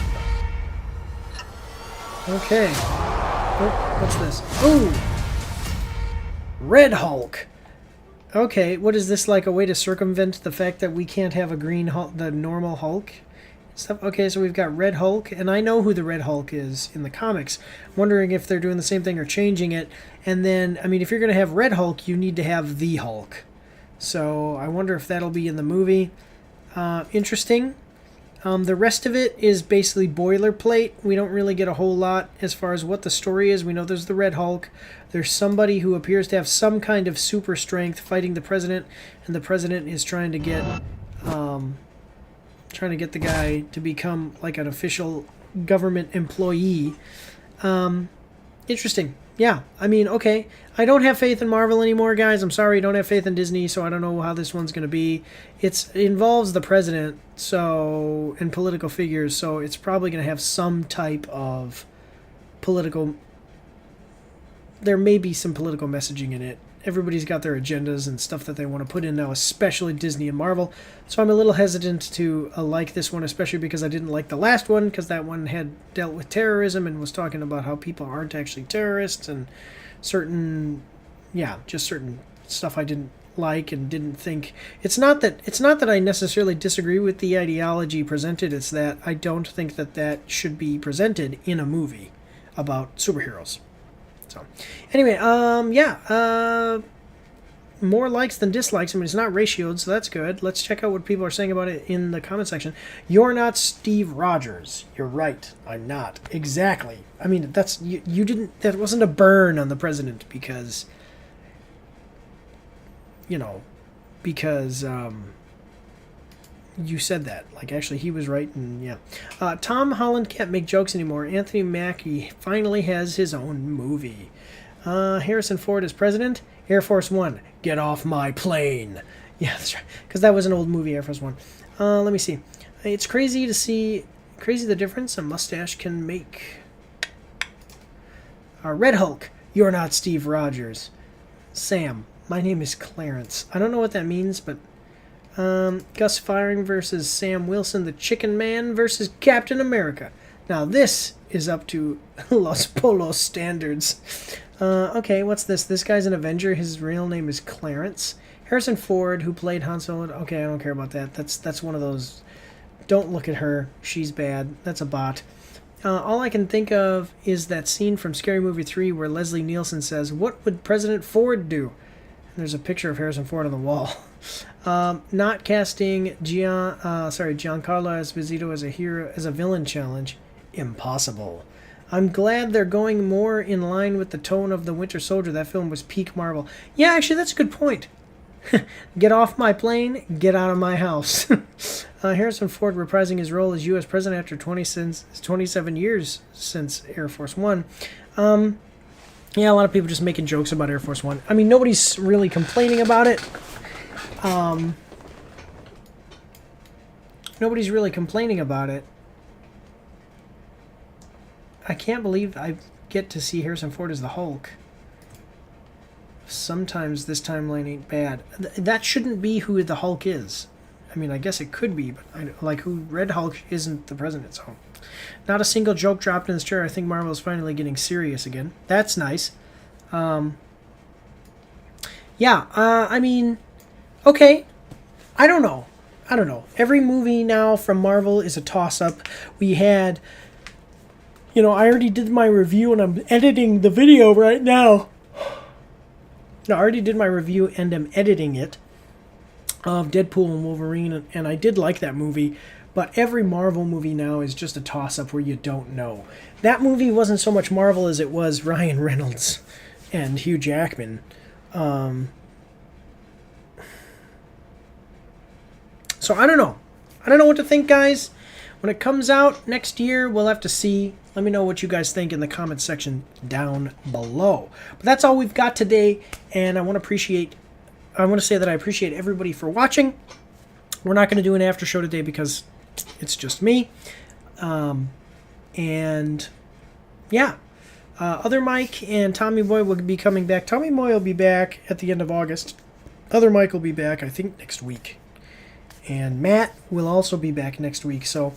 Okay. Oh, what's this? Oh! Red Hulk. Okay, what is this, like a way to circumvent the fact that we can't have a green Hulk, the normal Hulk? Stuff. Okay, so we've got Red Hulk, and I know who the Red Hulk is in the comics. I'm wondering if they're doing the same thing or changing it. And then, I mean, if you're going to have Red Hulk, you need to have the Hulk. So I wonder if that'll be in the movie. Interesting. The rest of it is basically boilerplate. We don't really get a whole lot as far as what the story is. We know there's the Red Hulk. There's somebody who appears to have some kind of super strength fighting the president, and the president is trying to get the guy to become like an official government employee. Interesting. Yeah, I mean, okay. I don't have faith in Marvel anymore, guys. I'm sorry, I don't have faith in Disney, so I don't know how this one's going to be. It involves the president, so, and political figures, so it's probably going to have some type of political... There may be some political messaging in it, everybody's got their agendas and stuff that they want to put in now, especially Disney and Marvel. So I'm a little hesitant to like this one, especially because I didn't like the last one, because that one had dealt with terrorism and was talking about how people aren't actually terrorists and certain, yeah, just certain stuff I didn't like and didn't think. It's not that I necessarily disagree with the ideology presented. It's that I don't think that that should be presented in a movie about superheroes. So anyway, more likes than dislikes. I mean, it's not ratioed, so that's good. Let's check out what people are saying about it in the comment section. You're not Steve Rogers. You're right. I'm not. Exactly. I mean, that's you didn't. That wasn't a burn on the president because, you know, because you said that. Like, actually, he was right, and yeah. Tom Holland can't make jokes anymore. Anthony Mackie finally has his own movie. Harrison Ford is president. Air Force One, get off my plane. Yeah, that's right. Because that was an old movie, Air Force One. Let me see. It's crazy the difference a mustache can make. Red Hulk, you're not Steve Rogers. Sam, my name is Clarence. I don't know what that means, but Gus Firing versus Sam Wilson, the Chicken Man versus Captain America. Now this is up to Los Polos standards. Okay, what's this? This guy's an Avenger. His real name is Clarence. Harrison Ford, who played Han Solo. Okay, I don't care about that. That's one of those. Don't look at her. She's bad. That's a bot. All I can think of is that scene from Scary Movie 3 where Leslie Nielsen says, "What would President Ford do?" And there's a picture of Harrison Ford on the wall. Not casting Giancarlo Esposito as a hero, as a villain challenge. Impossible. I'm glad they're going more in line with the tone of The Winter Soldier. That film was peak Marvel. Yeah, actually, that's a good point. Get off my plane, get out of my house. Harrison Ford reprising his role as U.S. President after 27 years since Air Force One. Yeah, a lot of people just making jokes about Air Force One. I mean, nobody's really complaining about it. Nobody's really complaining about it. I can't believe I get to see Harrison Ford as the Hulk. Sometimes this timeline ain't bad. That shouldn't be who the Hulk is. I mean, I guess it could be, but Red Hulk isn't the president, so. Not a single joke dropped in this chair. I think Marvel is finally getting serious again. That's nice. I mean, okay. I don't know. Every movie now from Marvel is a toss-up. We had... You know, I already did my review and I'm editing the video right now. No, I already did my review and I'm editing it of Deadpool and Wolverine, and I did like that movie, but every Marvel movie now is just a toss-up where you don't know. That movie wasn't so much Marvel as it was Ryan Reynolds and Hugh Jackman. So I don't know. I don't know what to think, guys. When it comes out next year, we'll have to see. Let me know what you guys think in the comment section down below. But that's all we've got today, and I want to say that I appreciate everybody for watching. We're not going to do an after show today because it's just me. And yeah, Other Mike and Tommy Boy will be coming back. Tommy Boy will be back at the end of August. Other Mike will be back, I think, next week. And Matt will also be back next week, so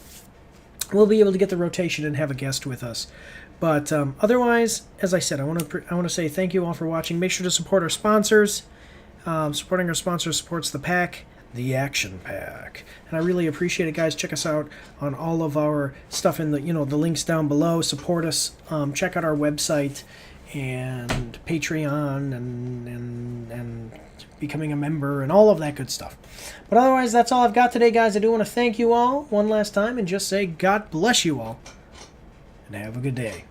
we'll be able to get the rotation and have a guest with us. But otherwise, as I said, I want to say thank you all for watching. Make sure to support our sponsors. Supporting our sponsors supports the pack, the Action Pack, and I really appreciate it, guys. Check us out on all of our stuff in the the links down below. Support us. Check out our website and Patreon and becoming a member and all of that good stuff. But otherwise, that's all I've got today, guys. I do want to thank you all one last time and just say God bless you all and have a good day.